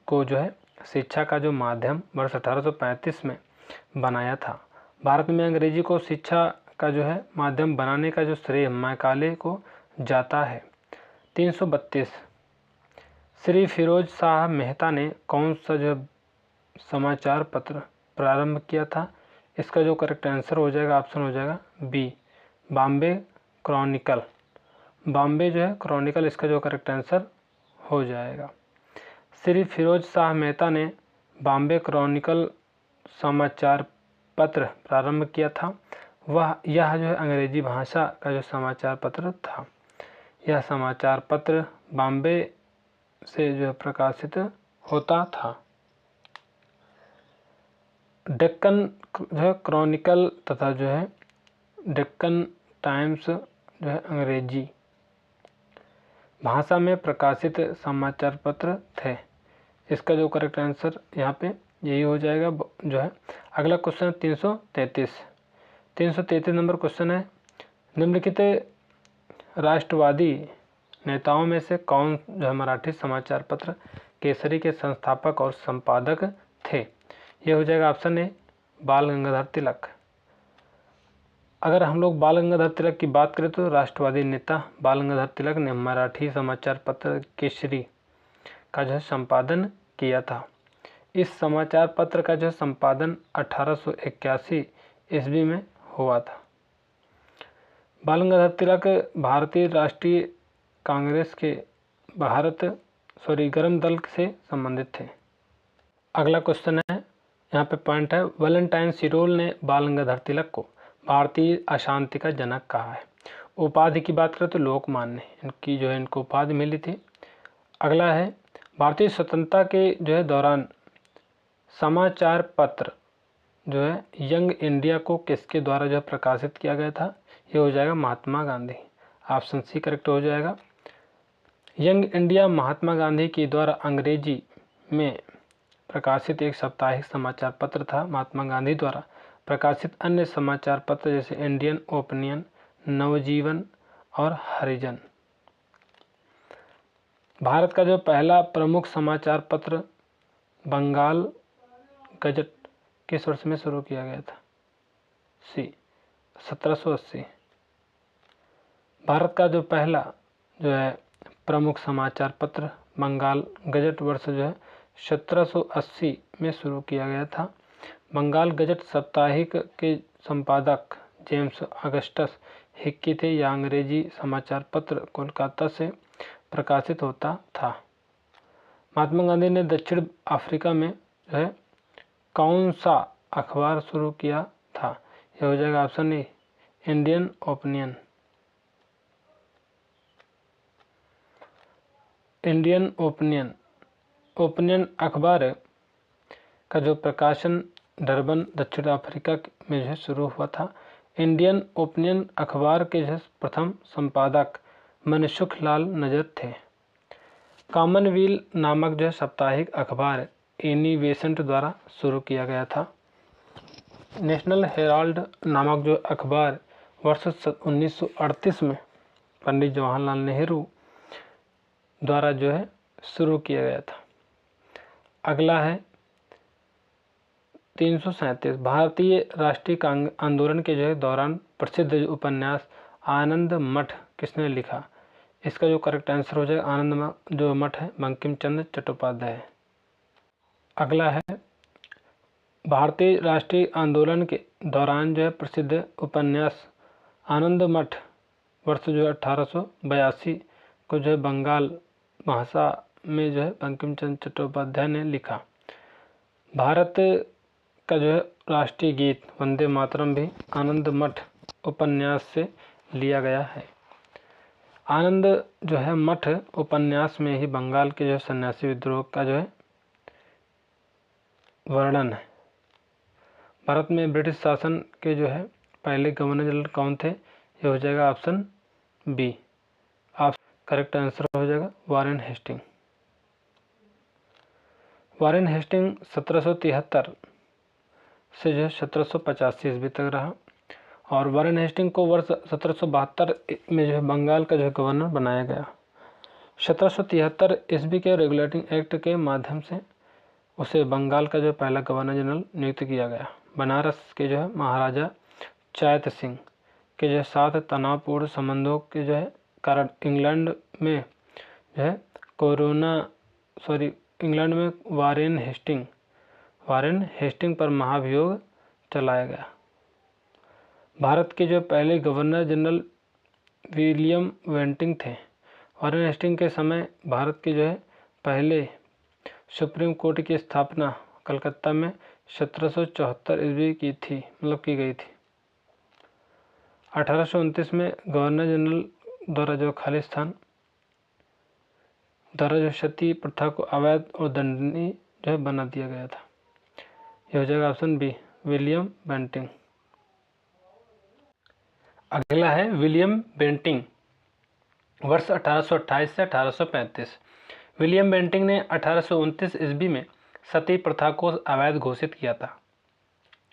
को जो है शिक्षा का जो माध्यम वर्ष 1835 में बनाया था। भारत में अंग्रेजी को शिक्षा का जो है माध्यम बनाने का जो श्रेय मैकाले को जाता है। 332 श्री फिरोज शाह मेहता ने कौन सा जो समाचार पत्र प्रारंभ किया था? इसका जो करेक्ट आंसर हो जाएगा ऑप्शन हो जाएगा बी, बॉम्बे क्रॉनिकल। बॉम्बे जो है क्रॉनिकल इसका जो करेक्ट आंसर हो जाएगा। श्री फिरोज शाह मेहता ने बॉम्बे क्रॉनिकल समाचार पत्र प्रारंभ किया था। यह जो है अंग्रेजी भाषा का जो समाचार पत्र था। यह समाचार पत्र बॉम्बे से जो है प्रकाशित होता था। डेक्कन जो है क्रॉनिकल तथा जो है डेक्कन टाइम्स जो है अंग्रेजी भाषा में प्रकाशित समाचार पत्र थे। इसका जो करेक्ट आंसर यहाँ पे यही हो जाएगा जो है। अगला क्वेश्चन है 333 नंबर क्वेश्चन है, निम्नलिखित राष्ट्रवादी नेताओं में से कौन जो है मराठी समाचार पत्र केसरी के संस्थापक और संपादक थे। ये हो जाएगा ऑप्शन ए बाल गंगाधर तिलक। अगर हम लोग बाल गंगाधर तिलक की बात करें तो राष्ट्रवादी नेता बाल गंगाधर तिलक ने मराठी समाचार पत्र केसरी का जो है संपादन किया था। इस समाचार पत्र का जो संपादन 1881 ईस्वी में हुआ था। बाल गंगाधर तिलक भारतीय राष्ट्रीय कांग्रेस के गर्म दल से संबंधित थे। अगला क्वेश्चन है, यहाँ पे पॉइंट है, वैलेंटाइन सिरोल ने बाल गंगाधर तिलक को भारतीय अशांति का जनक कहा है। उपाधि की बात करें तो लोकमान्य इनकी जो है इनको उपाधि मिली थी। अगला है, भारतीय स्वतंत्रता के जो है दौरान समाचार पत्र जो है यंग इंडिया को किसके द्वारा जो है प्रकाशित किया गया था। ये हो जाएगा Mahatma Gandhi. Option C correct हो जाएगा। यंग इंडिया महात्मा गांधी के द्वारा अंग्रेजी में प्रकाशित एक साप्ताहिक समाचार पत्र था। महात्मा गांधी द्वारा प्रकाशित अन्य समाचार पत्र जैसे इंडियन ओपिनियन, नवजीवन और हरिजन। भारत का जो पहला प्रमुख समाचार पत्र बंगाल गजट किस वर्ष में शुरू किया गया था। सी 1780। भारत का जो पहला जो है प्रमुख समाचार पत्र बंगाल गजट वर्ष जो है 1780 में शुरू किया गया था। बंगाल गजट साप्ताहिक के संपादक जेम्स अगस्टस हिक्की थे। यह अंग्रेजी समाचार पत्र कोलकाता से प्रकाशित होता था। महात्मा गांधी ने दक्षिण अफ्रीका में जो है कौन सा अखबार शुरू किया था। यह हो जाएगा option A Indian opinion. Indian opinion अखबार का जो प्रकाशन डरबन दक्षिण अफ्रीका में जो है शुरू हुआ था। इंडियन ओपिनियन अखबार के जो प्रथम संपादक मनसुख लाल नजर थे। कॉमनवेल्थ नामक जो साप्ताहिक अखबार एनी बेसेंट द्वारा शुरू किया गया था। नेशनल हेराल्ड नामक जो अखबार वर्ष 1938 में पंडित जवाहरलाल नेहरू द्वारा जो है शुरू किया गया था। अगला है 337 भारतीय राष्ट्रीय आंदोलन के जो है दौरान प्रसिद्ध उपन्यास आनंद मठ किसने लिखा। इसका जो करेक्ट आंसर हो जाएगा आनंद जो मठ है बंकिम चंद्र चट्टोपाध्याय है। अगला है भारतीय राष्ट्रीय आंदोलन के दौरान जो है प्रसिद्ध उपन्यास आनंद मठ वर्ष जो है 1882 को जो है बंगाल भाषा में जो है बंकिम चंद्र चट्टोपाध्याय ने लिखा। भारत का जो है राष्ट्रीय गीत वंदे मातरम भी आनंद मठ उपन्यास से लिया गया है। आनंद जो है मठ उपन्यास में ही बंगाल के जो सन्यासी विद्रोह का जो है वर्णन है। भारत में ब्रिटिश शासन के जो है पहले गवर्नर जनरल कौन थे। ये हो जाएगा ऑप्शन बी। आप करेक्ट आंसर हो जाएगा वारेन हेस्टिंग। वारेन हेस्टिंग 1773 से जो है 1785 ईस्वी तक रहा और वारेन हेस्टिंग को वर्ष 1772 में जो है बंगाल का जो है गवर्नर बनाया गया। 1773 ईस्वी के रेगुलेटिंग एक्ट के माध्यम से उसे बंगाल का जो पहला गवर्नर जनरल नियुक्त किया गया। बनारस के जो है महाराजा चैत सिंह के जो है साथ तनावपूर्ण संबंधों के जो है कारण इंग्लैंड में वारेन हेस्टिंग पर महाभियोग चलाया गया। भारत के जो पहले गवर्नर जनरल विलियम बेंटिंग थे। वारेन हेस्टिंग के समय भारत के जो है पहले सुप्रीम कोर्ट की स्थापना कलकत्ता में 1774 ईस्वी की गई थी। 1829 में गवर्नर जनरल द्वारा जो खालिस्तान द्वारा जो सती प्रथा को अवैध और दंडनीय जो है बना दिया गया था। यह हो जाएगा ऑप्शन बी विलियम बेंटिंग। अगला है विलियम बेंटिंग वर्ष 1828 से 1835। विलियम बेंटिंग ने 1829 ईस्वी में सती प्रथा को अवैध घोषित किया था।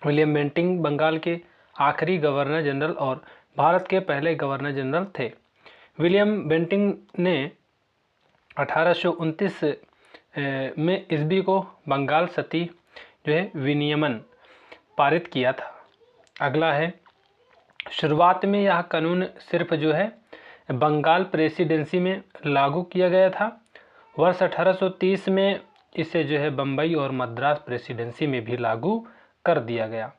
विलियम बेंटिंक बंगाल के आखिरी गवर्नर जनरल और भारत के पहले गवर्नर जनरल थे। विलियम बेंटिंक ने 1829 में ईस्वी को बंगाल सती जो है विनियमन पारित किया था। अगला है, शुरुआत में यह कानून सिर्फ जो है बंगाल प्रेसिडेंसी में लागू किया गया था। वर्ष 1830 में इसे जो है बम्बई और मद्रास प्रेसिडेंसी में भी लागू कर दिया गया।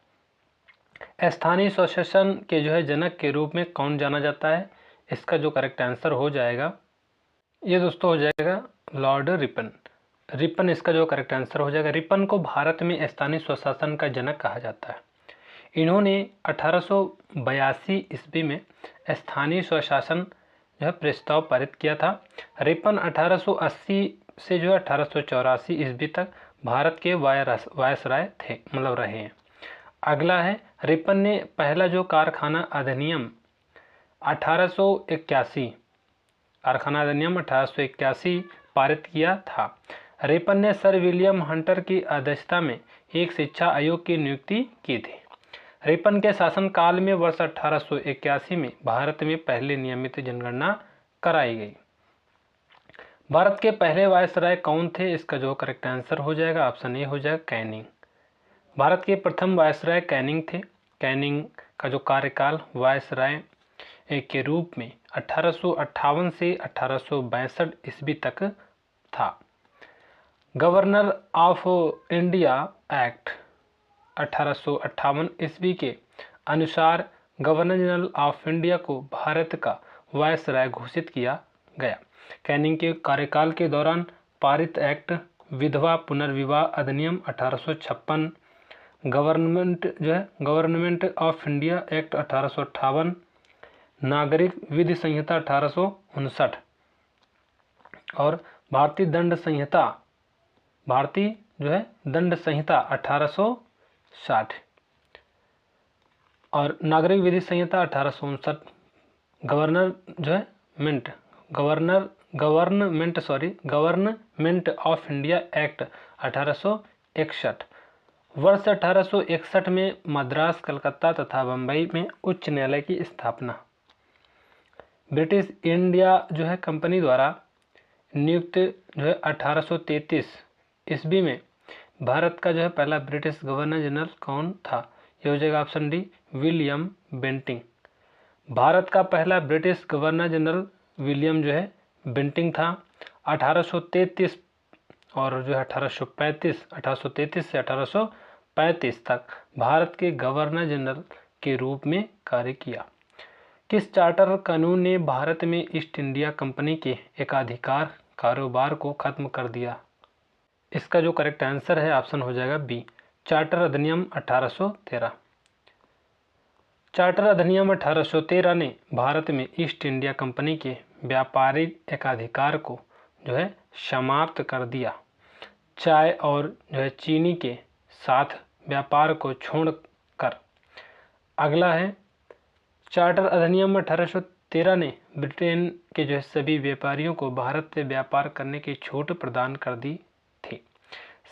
स्थानीय स्वशासन के जो है जनक के रूप में कौन जाना जाता है? इसका जो करेक्ट आंसर हो जाएगा ये दोस्तों हो जाएगा लॉर्ड रिपन। रिपन इसका जो करेक्ट आंसर हो जाएगा। रिपन को भारत में स्थानीय स्वशासन का जनक कहा जाता है। इन्होंने 1882 ईस्वी में स्थानीय स्वशासन जो है प्रस्ताव पारित किया था। रिपन 1880 से जो है 1884 ईस्वी तक भारत के वायसराय थे, मतलब रहे हैं। अगला है, रिपन ने पहला जो कारखाना अधिनियम 1881 पारित किया था। रिपन ने सर विलियम हंटर की अध्यक्षता में एक शिक्षा आयोग की नियुक्ति की थी। रिपन के शासनकाल में वर्ष 1881 में भारत में पहले नियमित जनगणना कराई गई। भारत के पहले वायसराय कौन थे? इसका जो करेक्ट आंसर हो जाएगा ऑप्शन ए हो जाएगा कैनिंग। भारत के प्रथम वायसराय कैनिंग थे। कैनिंग का जो कार्यकाल वायसराय के रूप में 1858 से 1862 ईस्वी तक था। गवर्नर ऑफ इंडिया एक्ट 1858 ईस्वी के अनुसार गवर्नर जनरल ऑफ इंडिया को भारत का वायसराय घोषित किया गया। कैनिंग के कार्यकाल के दौरान पारित एक्ट विधवा पुनर्विवाह अधिनियम 1856, गवर्नमेंट ऑफ इंडिया एक्ट 1858, नागरिक विधि संहिता 1859 और भारतीय दंड संहिता 1860 और नागरिक विधि संहिता 1859, गवर्नमेंट ऑफ इंडिया एक्ट 1861। वर्ष 1861 में मद्रास, कलकत्ता तथा बम्बई में उच्च न्यायालय की स्थापना। ब्रिटिश इंडिया जो है कंपनी द्वारा नियुक्त जो है 1833 ईस्वी में भारत का जो है पहला ब्रिटिश गवर्नर जनरल कौन था? ये हो जाएगा option D William Bentinck. Bharat का पहला ब्रिटिश गवर्नर जनरल विलियम जो है बेंटिंक था। 1833 और जो है 1833 से 1835 तक भारत के गवर्नर जनरल के रूप में कार्य किया। किस चार्टर कानून ने भारत में ईस्ट इंडिया कंपनी के एकाधिकार कारोबार को खत्म कर दिया? इसका जो करेक्ट आंसर है ऑप्शन हो जाएगा बी चार्टर अधिनियम 1813। चार्टर अधिनियम 1813 ने भारत में ईस्ट इंडिया कंपनी के व्यापारिक एकाधिकार को जो है समाप्त कर दिया। चाय और जो है चीनी के साथ व्यापार को छोड़कर। अगला है, चार्टर अधिनियम 1813 ने ब्रिटेन के जो है सभी व्यापारियों को भारत से व्यापार करने की छूट प्रदान कर दी थी।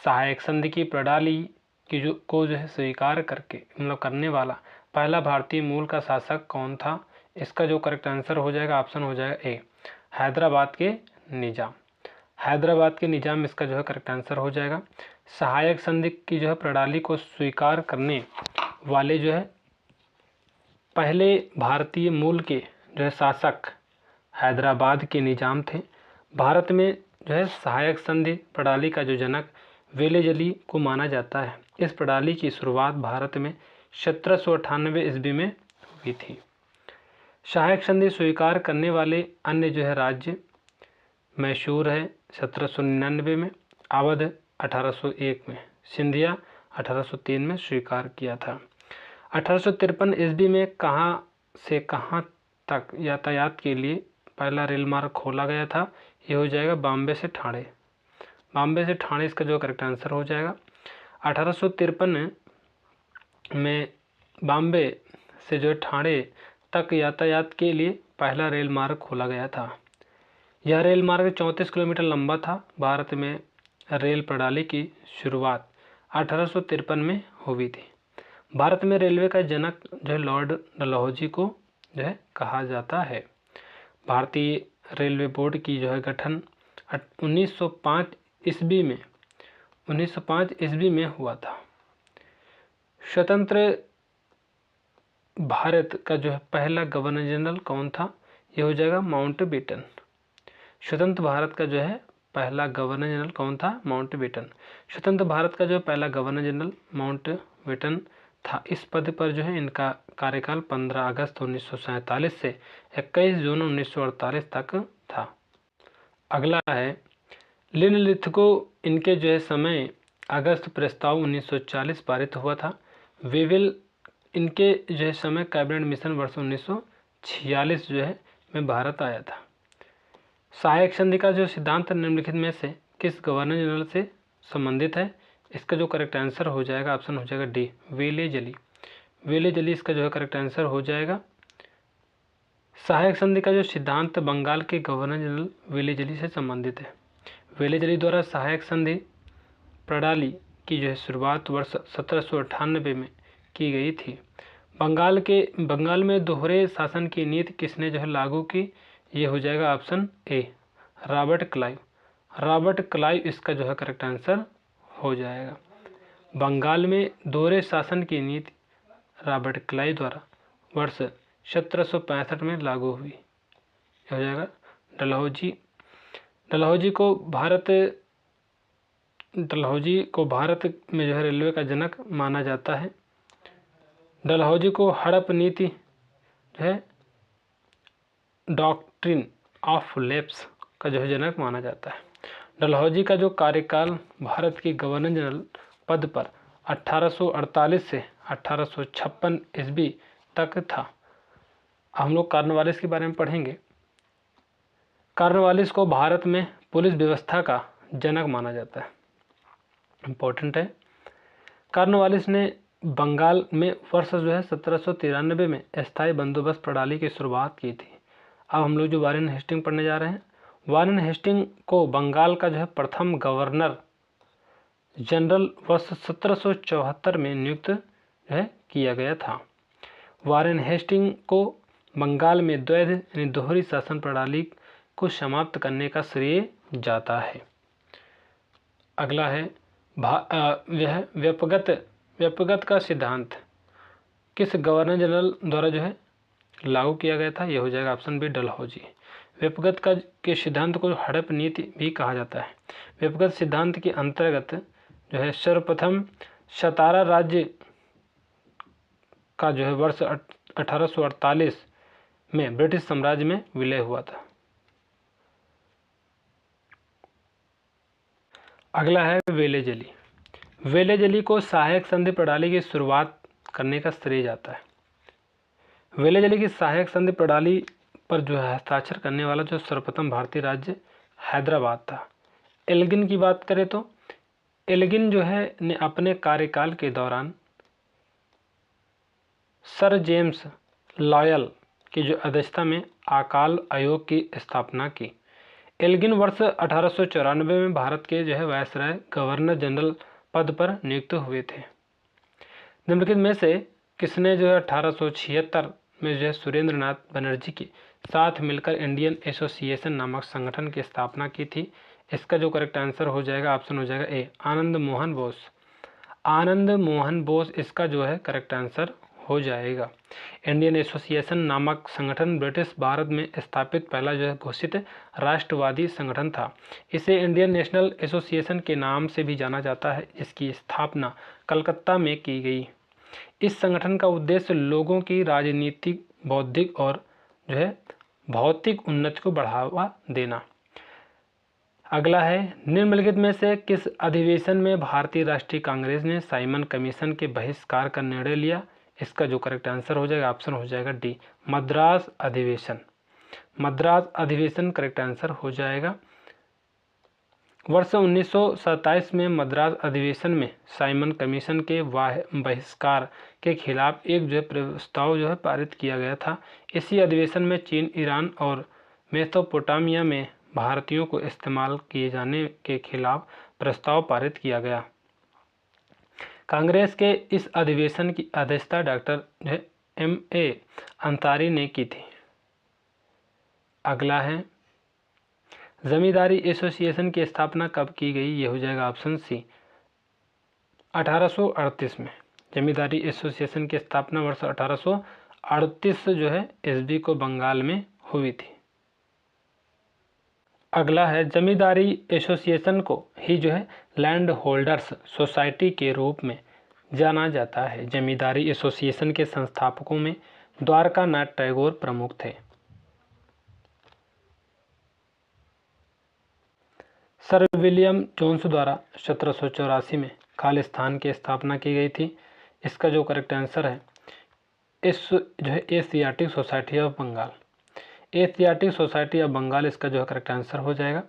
सहायक संधि की प्रणाली की जो है स्वीकार करने वाला पहला भारतीय मूल का शासक कौन था? इसका जो करेक्ट आंसर हो जाएगा ऑप्शन हो जाएगा ए हैदराबाद के निजाम। हैदराबाद के निजाम इसका जो है करेक्ट आंसर हो जाएगा। सहायक संधि की जो है प्रणाली को स्वीकार करने वाले जो है पहले भारतीय मूल के जो है शासक हैदराबाद के निजाम थे। भारत में जो है सहायक संधि प्रणाली का जो जनक वेलेजली को माना जाता है। इस प्रणाली की शुरुआत भारत में 1798 ईस्वी में हुई थी। सहायक संधि स्वीकार करने वाले अन्य जो है राज्य मैसूर है 1799 में, अवध 1801 में, सिंधिया 1803 में स्वीकार किया था। 1853 ईस्वी में कहाँ से कहाँ तक यातायात के लिए पहला रेल मार्ग खोला गया था? ये हो जाएगा बॉम्बे से ठाणे। बॉम्बे से ठाणे इसका जो करेक्ट आंसर हो जाएगा। 1853 में बॉम्बे से जो ठाणे तक यातायात के लिए पहला रेल मार्ग खोला गया था। यह रेल मार्ग 34 किलोमीटर लंबा था। भारत में रेल प्रणाली की शुरुआत 1853 में हुई थी। भारत में रेलवे का जनक जो है लॉर्ड डलहौजी को जो है कहा जाता है। भारतीय रेलवे बोर्ड की जो है गठन 1905 ईस्वी में हुआ था। स्वतंत्र भारत का जो है पहला गवर्नर जनरल कौन था? ये हो जाएगा माउंटबेटन। स्वतंत्र भारत का जो है पहला गवर्नर जनरल कौन था? माउंटबेटन। स्वतंत्र भारत का जो पहला गवर्नर जनरल माउंटबेटन था। इस पद पर जो है इनका कार्यकाल 15 अगस्त 1947 से 21 जून 1948 तक था। अगला है निम्नलिखित को इनके जो है समय अगस्त प्रस्ताव 1940 पारित हुआ था। वेविल इनके जो है समय कैबिनेट मिशन वर्ष 1946 जो है में भारत आया था। सहायक संधि का जो सिद्धांत निम्नलिखित में से किस गवर्नर जनरल से संबंधित है? इसका जो करेक्ट आंसर हो जाएगा ऑप्शन हो जाएगा डी, वेलेजली। वेलेजली इसका जो है करेक्ट आंसर हो जाएगा। सहायक संधि का जो सिद्धांत बंगाल के गवर्नर जनरल वेलेजली से संबंधित है। वेलेजली द्वारा सहायक संधि प्रणाली की जो है शुरुआत वर्ष 1798 में की गई थी। बंगाल में दोहरे शासन की नीति किसने जो है लागू की? ये हो जाएगा option A, Robert Clive. Robert Clive इसका जो है करेक्ट आंसर हो जाएगा। बंगाल में दोहरे शासन की नीति रॉबर्ट क्लाइव द्वारा वर्ष 1765 में लागू हुई। हो जाएगा डलहौजी। डलहौजी को भारत में जो है रेलवे का जनक माना जाता है। डलहौजी को हड़प नीति जो है डॉक्ट्रिन ऑफ लैप्स का जो है जनक माना जाता है। डलहौजी का जो कार्यकाल भारत के गवर्नर जनरल पद पर 1848 से 1856 ईस्वी तक था। हम लोग कॉर्नवालिस के बारे में पढ़ेंगे। कॉर्नवालिस को भारत में पुलिस व्यवस्था का जनक माना जाता है, इम्पोर्टेंट है। कॉर्नवालिस ने बंगाल में वर्ष जो है 1793 में स्थायी बंदोबस्त प्रणाली की शुरुआत की थी। अब हम लोग जो वारेन हेस्टिंग पढ़ने जा रहे हैं, वारेन हेस्टिंग को बंगाल का जो है प्रथम गवर्नर जनरल वर्ष 1774 में नियुक्त जो है किया गया था। वारेन हेस्टिंग को बंगाल में द्वैध यानी दोहरी शासन प्रणाली को समाप्त करने का श्रेय जाता है। अगला है यह व्यक्तिगत का सिद्धांत किस गवर्नर जनरल द्वारा जो है लागू किया गया था? यह हो जाएगा ऑप्शन बी, डलहौजी। व्यक्तिगत का के सिद्धांत को हड़प नीति भी कहा जाता है। व्यक्तिगत सिद्धांत के अंतर्गत जो है सर्वप्रथम सतारा राज्य का जो है वर्ष 1848 में ब्रिटिश साम्राज्य में विलय हुआ था। अगला है वेलेजली। वेलेजली को सहायक संधि प्रणाली की शुरुआत करने का श्रेय जाता है। वेलेजली की सहायक संधि प्रणाली पर जो है हस्ताक्षर करने वाला जो सर्वप्रथम भारतीय राज्य हैदराबाद था। एल्गिन की बात करें तो एल्गिन जो है ने अपने कार्यकाल के दौरान सर जेम्स लॉयल की जो अध्यक्षता में अकाल आयोग की स्थापना की। एल्गिन वर्ष 1894 में भारत के जो है वायसराय गवर्नर जनरल पद पर नियुक्त हुए थे। निम्नलिखित में से किसने जो है 1876 में जो है सुरेंद्र नाथ बनर्जी के साथ मिलकर इंडियन एसोसिएशन नामक संगठन की स्थापना की थी? इसका जो करेक्ट आंसर हो जाएगा ऑप्शन हो जाएगा ए, आनंद मोहन बोस। आनंद मोहन बोस इसका जो है करेक्ट आंसर हो जाएगा। इंडियन एसोसिएशन नामक संगठन ब्रिटिश भारत में स्थापित पहला जो है घोषित राष्ट्रवादी संगठन था। इसे इंडियन नेशनल एसोसिएशन के नाम से भी जाना जाता है। इसकी स्थापना कलकत्ता में की गई। इस संगठन का उद्देश्य लोगों की राजनीतिक, बौद्धिक और जो है भौतिक उन्नति को बढ़ावा देना। अगला है निम्नलिखित में से किस अधिवेशन में भारतीय राष्ट्रीय कांग्रेस ने साइमन कमीशन के बहिष्कार का निर्णय लिया? इसका जो करेक्ट आंसर हो जाएगा ऑप्शन हो जाएगा डी, मद्रास अधिवेशन। मद्रास अधिवेशन करेक्ट आंसर हो जाएगा। वर्ष 1927 में मद्रास अधिवेशन में साइमन कमीशन के बहिष्कार के खिलाफ एक जो है प्रस्ताव जो है पारित किया गया था। इसी अधिवेशन में चीन, ईरान और मेसोपोटामिया में भारतीयों को इस्तेमाल किए जाने के खिलाफ प्रस्ताव पारित किया गया। कांग्रेस के इस अधिवेशन की अध्यक्षता डॉक्टर M.A. अंसारी ने की थी। अगला है जमींदारी एसोसिएशन की स्थापना कब की गई? ये हो जाएगा ऑप्शन सी 1838 में। जमींदारी एसोसिएशन की स्थापना वर्ष 1838 जो है ईस्वी को बंगाल में हुई थी। अगला है जमींदारी एसोसिएशन को ही जो है लैंड होल्डर्स सोसाइटी के रूप में जाना जाता है। जमींदारी एसोसिएशन के संस्थापकों में द्वारकानाथ टैगोर प्रमुख थे। सर विलियम जोन्स द्वारा 1784 में खालिस्तान की स्थापना की गई थी। इसका जो करेक्ट आंसर है इस जो है Asiatic society of Bengal. Asiatic society of Bengal इसका जो है करेक्ट आंसर हो जाएगा।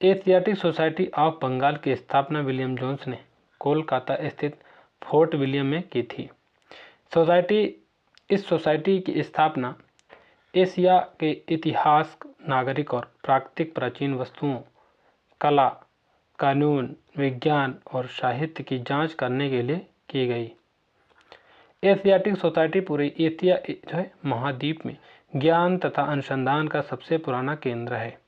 एशियाटिक सोसाइटी ऑफ बंगाल की स्थापना विलियम जोन्स ने कोलकाता स्थित फोर्ट विलियम में की थी। इस सोसाइटी की स्थापना एशिया के इतिहास, नागरिक और प्राकृतिक प्राचीन वस्तुओं, कला, कानून, विज्ञान और साहित्य की जांच करने के लिए की गई। एशियाटिक सोसाइटी पूरे एशिया जो है महाद्वीप में ज्ञान तथा अनुसंधान का सबसे पुराना केंद्र है।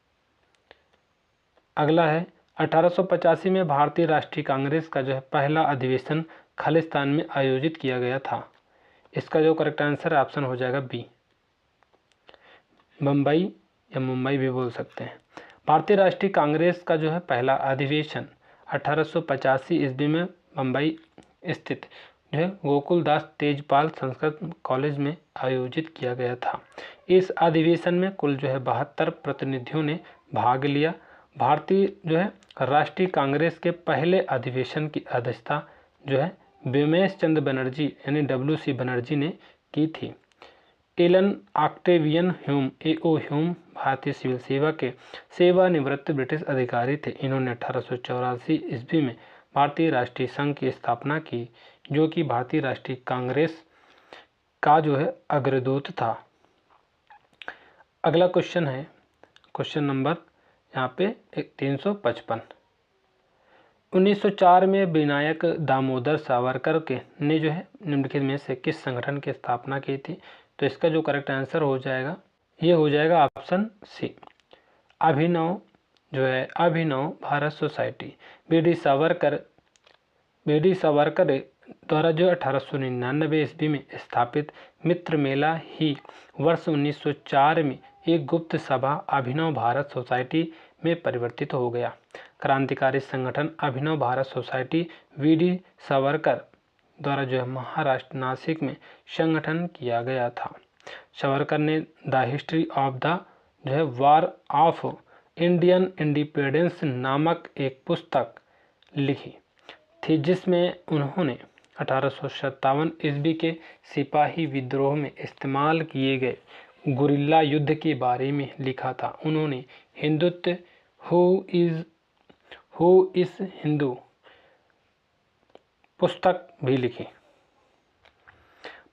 अगला है 1885 में भारतीय राष्ट्रीय कांग्रेस का जो है पहला अधिवेशन खालिस्तान में आयोजित किया गया था। इसका जो करेक्ट आंसर ऑप्शन हो जाएगा बी, बम्बई या मुंबई भी बोल सकते हैं। भारतीय राष्ट्रीय कांग्रेस का जो है पहला अधिवेशन 1885 ईस्वी में मुंबई स्थित जो है गोकुलदास तेजपाल संस्कृत कॉलेज में आयोजित किया गया था। इस अधिवेशन में कुल जो है 72 प्रतिनिधियों ने भाग लिया। भारतीय जो है राष्ट्रीय कांग्रेस के पहले अधिवेशन की अध्यक्षता जो है बिमेश चंद्र बनर्जी यानी WC बनर्जी ने की थी। Allan Octavian Hume A.O. Hume भारतीय सिविल सेवा के सेवानिवृत्त ब्रिटिश अधिकारी थे। इन्होंने 1884 ईस्वी में भारतीय राष्ट्रीय संघ की स्थापना की, जो कि भारतीय राष्ट्रीय कांग्रेस का जो है अग्रदूत था। अगला क्वेश्चन है क्वेश्चन नंबर यहाँ पे 355। 1904 में विनायक दामोदर सावरकर के ने जो है निम्नलिखित में से किस संगठन की स्थापना की थी? तो इसका जो करेक्ट आंसर हो जाएगा ये हो जाएगा ऑप्शन सी, अभिनव भारत सोसाइटी। बी.डी. सावरकर द्वारा जो 1899 ईस्वी में स्थापित मित्र मेला ही वर्ष 1904 में एक गुप्त सभा अभिनव भारत सोसाइटी में परिवर्तित हो गया। क्रांतिकारी संगठन अभिनव भारत सोसाइटी वी.डी. सावरकर द्वारा जो है महाराष्ट्र नासिक में संगठन किया गया था। सावरकर ने द हिस्ट्री ऑफ द जो है वॉर ऑफ इंडियन इंडिपेंडेंस नामक एक पुस्तक लिखी थी, जिसमें उन्होंने 1857 ईस्वी के सिपाही विद्रोह में इस्तेमाल किए गए गुरिल्ला युद्ध के बारे में लिखा था। उन्होंने हिंदुत्व हु इज हिंदू पुस्तक भी लिखी।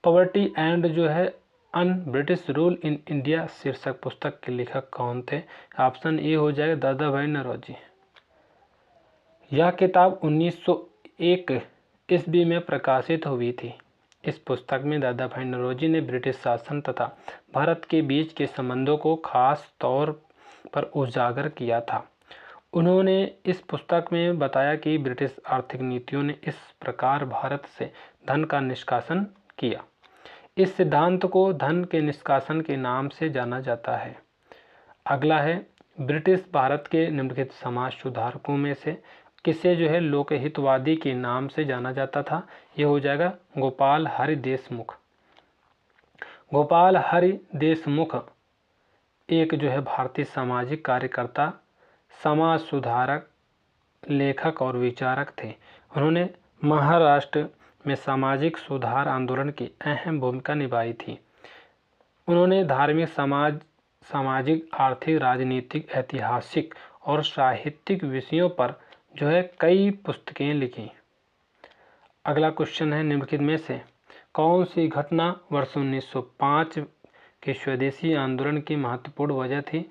पॉवर्टी एंड जो है un British rule in India शीर्षक पुस्तक के लेखक कौन थे? ऑप्शन ए हो जाएगा दादा भाई नौरोजी। यह किताब 1901 ईस्वी में प्रकाशित हुई थी। इस पुस्तक में दादा भाई नौरोजी ने ब्रिटिश शासन तथा भारत के बीच के संबंधों को खास तौर पर उजागर किया था। उन्होंने इस पुस्तक में बताया कि ब्रिटिश आर्थिक नीतियों ने इस प्रकार भारत से धन का निष्कासन किया। इस सिद्धांत को धन के निष्कासन के नाम से जाना जाता है। अगला है ब्रिटिश भारत के निम्नलिखित समाज सुधारकों में से किसे जो है लोकहितवादी के नाम से जाना जाता था? ये हो जाएगा गोपाल हरि देशमुख। गोपाल हरि देशमुख एक जो है भारतीय सामाजिक कार्यकर्ता, समाज सुधारक, लेखक और विचारक थे। उन्होंने महाराष्ट्र में सामाजिक सुधार आंदोलन की अहम भूमिका निभाई थी। उन्होंने धार्मिक, सामाजिक, आर्थिक, राजनीतिक, ऐतिहासिक और साहित्यिक विषयों पर जो है कई पुस्तकें लिखी। अगला क्वेश्चन है निम्नलिखित में से कौन सी घटना वर्ष 1905 के स्वदेशी आंदोलन की महत्वपूर्ण वजह थी?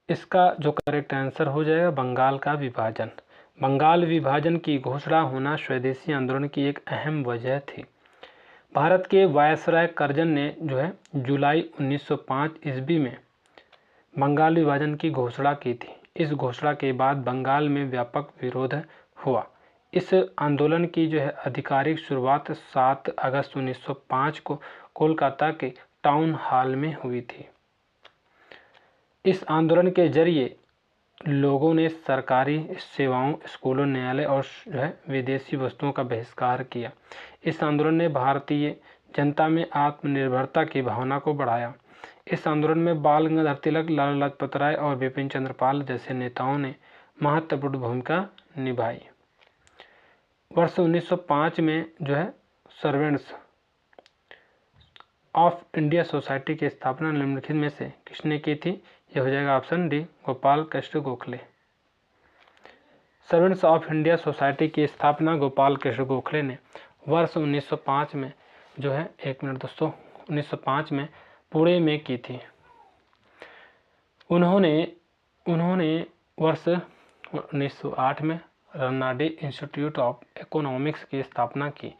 इसका जो करेक्ट आंसर हो जाएगा बंगाल का विभाजन। बंगाल विभाजन की घोषणा होना स्वदेशी आंदोलन की एक अहम वजह थी। भारत के वायसराय कर्जन ने जो है जुलाई 1905 ईस्वी में बंगाल विभाजन की घोषणा की थी। इस घोषणा के बाद बंगाल में व्यापक विरोध हुआ। इस आंदोलन की जो है आधिकारिक शुरुआत 7 अगस्त 1905 को कोलकाता के टाउन हॉल में हुई थी। इस आंदोलन के जरिए लोगों ने सरकारी सेवाओं, स्कूलों, न्यायालय और जो है विदेशी वस्तुओं का बहिष्कार किया। इस आंदोलन ने भारतीय जनता में आत्मनिर्भरता की भावना को बढ़ाया। इस आंदोलन में बाल गंगाधर तिलक, लाला लाजपत राय और बिपिन चंद्र पाल जैसे नेताओं ने महत्वपूर्ण भूमिका निभाई। वर्ष 1905 में जो है सर्वेंट्स ऑफ इंडिया सोसाइटी की स्थापना निम्नलिखित में से किसने की थी? यह हो जाएगा option D, Gopal Krishna Gokhale. Servants of India society की स्थापना गोपाल कृष्ण गोखले ने वर्ष 1905 में जो है 1 मिनट दोस्तों 1905 में पुणे में की थी। उन्होंने वर्ष 1908 में रनाडे इंस्टीट्यूट ऑफ इकोनॉमिक्स की स्थापना की।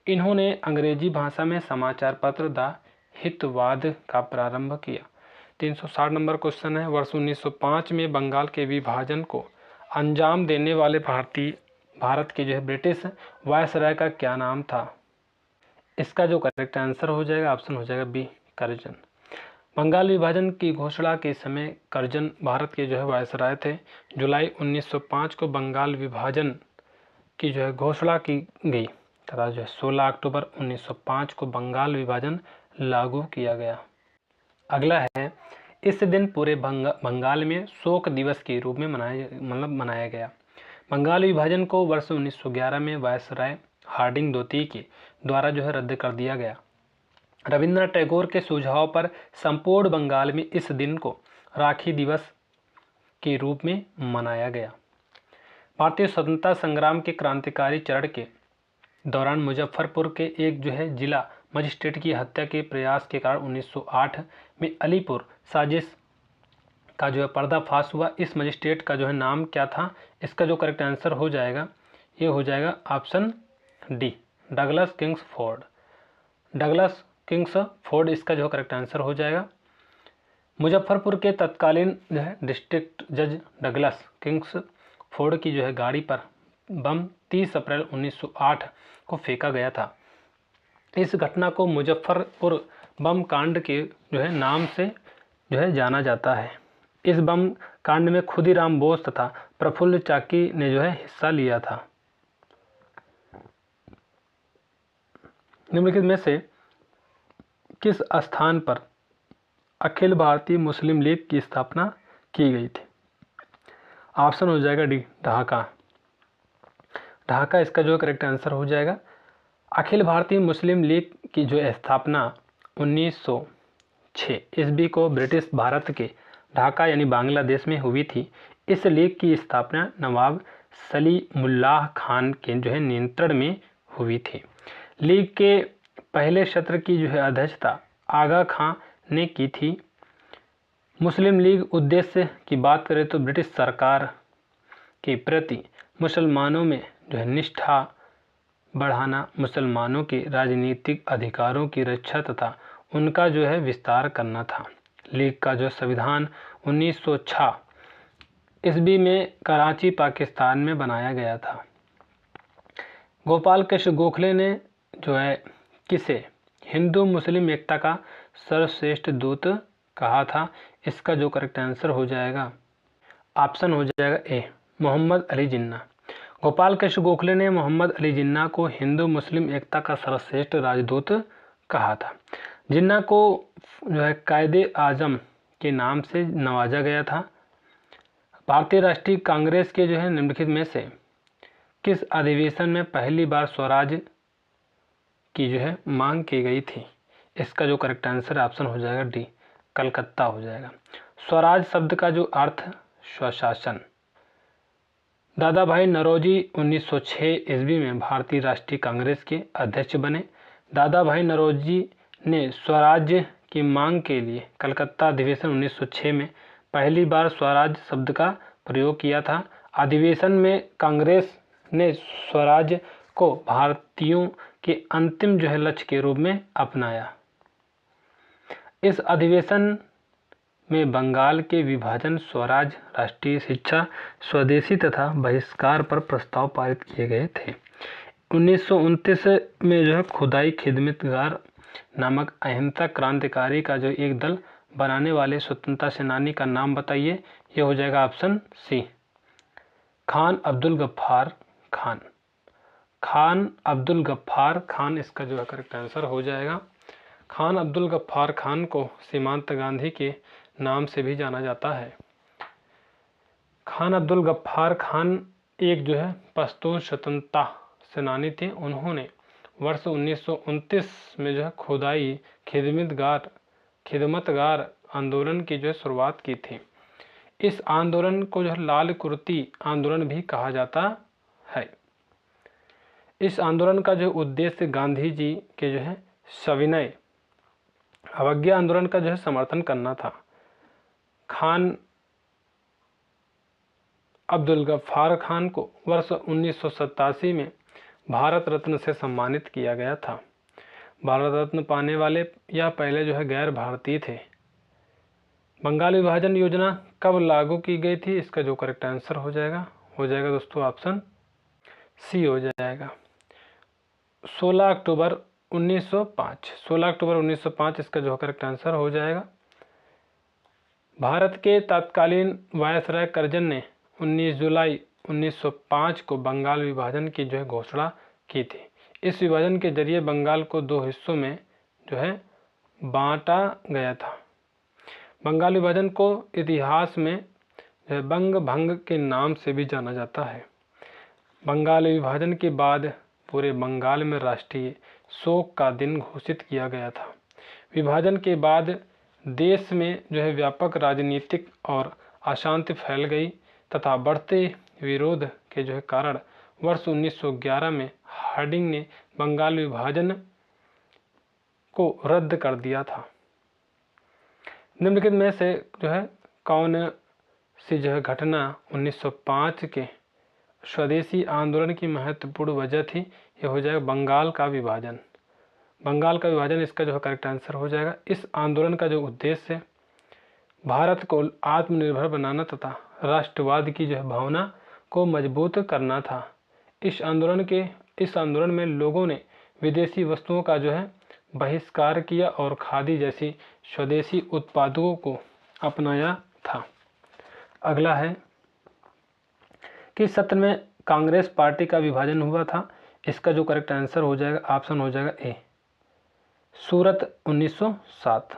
इन्होंने अंग्रेजी भाषा में समाचार पत्र द हितवाद का प्रारंभ किया। 360 नंबर क्वेश्चन है, वर्ष 1905 में बंगाल के विभाजन को अंजाम देने वाले भारत के जो है ब्रिटिश वायसराय का क्या नाम था? इसका जो करेक्ट आंसर हो जाएगा ऑप्शन हो जाएगा बी, कर्जन। बंगाल विभाजन की घोषणा के समय कर्जन भारत के जो है वायसराय थे। जुलाई 1905 को बंगाल विभाजन की जो है घोषणा की गई तथा जो है 16 अक्टूबर 1905 को बंगाल विभाजन लागू किया गया। अगला है, इस दिन पूरे बंगाल में शोक दिवस के रूप में मनाया गया। बंगाल विभाजन को वर्ष 1911 में वायसराय हार्डिंग द्वितीय के द्वारा जो है रद्द कर दिया गया। रविंद्रनाथ टैगोर के सुझाव पर संपूर्ण बंगाल में इस दिन को राखी दिवस के रूप में मनाया गया। भारतीय स्वतंत्रता संग्राम के क्रांतिकारी चरण के दौरान मुजफ्फरपुर के एक जो है जिला मजिस्ट्रेट की हत्या के प्रयास के कारण 1908 में अलीपुर साजिश का जो है पर्दाफाश हुआ। इस मजिस्ट्रेट का जो है नाम क्या था? इसका जो करेक्ट आंसर हो जाएगा ये हो जाएगा option D, Douglas Kingsford. Douglas Kingsford इसका जो करेक्ट आंसर हो जाएगा। मुजफ्फरपुर के तत्कालीन जो है डिस्ट्रिक्ट जज डगलस किंग्सफोर्ड की जो है गाड़ी पर बम 30 अप्रैल 1908 को फेंका गया था। इस घटना को मुजफ्फरपुर बम कांड के जो है नाम से जो है जाना जाता है। इस बम कांड में खुदीराम बोस तथा प्रफुल्ल चाकी ने जो है हिस्सा लिया था। निम्नलिखित में से किस स्थान पर अखिल भारतीय मुस्लिम लीग की स्थापना की गई थी? ऑप्शन हो जाएगा डी, ढाका। ढाका इसका जो करेक्ट आंसर हो जाएगा। अखिल भारतीय मुस्लिम लीग की जो स्थापना 1906 ईस्वी को ब्रिटिश भारत के ढाका यानी बांग्लादेश में हुई थी। इस लीग की स्थापना नवाब सलीमुल्लाह खान के जो है नियंत्रण में हुई थी। लीग के पहले सत्र की जो है अध्यक्षता आगा खां ने की थी। मुस्लिम लीग उद्देश्य की बात करें तो ब्रिटिश सरकार के प्रति मुसलमानों में जो है निष्ठा बढ़ाना, मुसलमानों के राजनीतिक अधिकारों की रक्षा तथा उनका जो है विस्तार करना था। लीग का जो संविधान 1906 ईस्वी में कराची पाकिस्तान में बनाया गया था। गोपाल कृष्ण गोखले ने जो है किसे हिंदू मुस्लिम एकता का सर्वश्रेष्ठ दूत कहा था? इसका जो करेक्ट आंसर हो जाएगा ऑप्शन हो जाएगा ए, मोहम्मद अली जिन्ना। गोपाल कृष्ण गोखले ने मोहम्मद अली जिन्ना को हिंदू मुस्लिम एकता का सर्वश्रेष्ठ राजदूत कहा था। जिन्ना को जो है कायदे आजम के नाम से नवाजा गया था। भारतीय राष्ट्रीय कांग्रेस के जो है निम्नलिखित में से किस अधिवेशन में पहली बार स्वराज की जो है मांग की गई थी? इसका जो करेक्ट आंसर ऑप्शन हो जाएगा डी, कलकत्ता हो जाएगा। स्वराज शब्द का जो अर्थ स्वशासन। दादा भाई नौरोजी 1906 ईस्वी में भारतीय राष्ट्रीय कांग्रेस के अध्यक्ष बने। दादा भाई नौरोजी ने स्वराज्य की मांग के लिए कलकत्ता अधिवेशन 1906 में पहली बार स्वराज शब्द का प्रयोग किया था। अधिवेशन में कांग्रेस ने स्वराज को भारतीयों के अंतिम जो है लक्ष्य के रूप में अपनाया। इस अधिवेशन में बंगाल के विभाजन, स्वराज, राष्ट्रीय शिक्षा, स्वदेशी तथा बहिष्कार पर प्रस्ताव पारित किए गए थे। 1929 में जो है खुदाई खिदमतगार नामक अहिंसक क्रांतिकारी का जो एक दल बनाने वाले स्वतंत्रता सेनानी का नाम बताइए। ये हो जाएगा ऑप्शन सी, खान अब्दुल गफ्फार खान। खान अब्दुल गफ्फार खान इसका जो है करेक्ट आंसर हो जाएगा। खान अब्दुल गफ्फार खान को सीमांत गांधी के नाम से भी जाना जाता है। खान अब्दुल गफ्फार खान एक जो है पश्तून स्वतंत्रता सेनानी थे। उन्होंने वर्ष 1929 में जो है खुदाई खिदमतगार आंदोलन की जो है शुरुआत की थी। इस आंदोलन को जो है लाल कुर्ती आंदोलन भी कहा जाता है। इस आंदोलन का जो उद्देश्य गांधी जी के जो है सविनय अवज्ञा आंदोलन का जो है समर्थन करना था। खान अब्दुल गफ्फार खान को वर्ष 1987 में भारत रत्न से सम्मानित किया गया था। भारत रत्न पाने वाले यह पहले जो है गैर भारतीय थे। बंगाल विभाजन योजना कब लागू की गई थी? इसका जो करेक्ट आंसर हो जाएगा दोस्तों ऑप्शन सी हो जाएगा, 16 अक्टूबर 1905। 16 अक्टूबर 1905 इसका जो करेक्ट आंसर हो जाएगा। भारत के तत्कालीन वायसराय कर्जन ने 19 जुलाई 1905 को बंगाल विभाजन की जो है घोषणा की थी। इस विभाजन के जरिए बंगाल को दो हिस्सों में जो है बांटा गया था। बंगाल विभाजन को इतिहास में जो है बंग भंग के नाम से भी जाना जाता है। बंगाल विभाजन के बाद पूरे बंगाल में राष्ट्रीय शोक का दिन घोषित किया गया था। विभाजन के बाद देश में जो है व्यापक राजनीतिक और अशांति फैल गई तथा बढ़ते विरोध के जो है कारण वर्ष 1911 में हार्डिंग ने बंगाल विभाजन को रद्द कर दिया था। निम्नलिखित में से जो है कौन सी जो है घटना 1905 के स्वदेशी आंदोलन की महत्वपूर्ण वजह थी? ये हो जाएगा बंगाल का विभाजन। बंगाल का विभाजन इसका जो है करेक्ट आंसर हो जाएगा। इस आंदोलन का जो उद्देश्य है भारत को आत्मनिर्भर बनाना तथा राष्ट्रवाद की जो है भावना को मजबूत करना था। इस आंदोलन में लोगों ने विदेशी वस्तुओं का जो है बहिष्कार किया और खादी जैसी स्वदेशी उत्पादों को अपनाया था। अगला है किस सत्र में कांग्रेस पार्टी का विभाजन हुआ था? इसका जो करेक्ट आंसर हो जाएगा ऑप्शन हो जाएगा ए, सूरत 1907।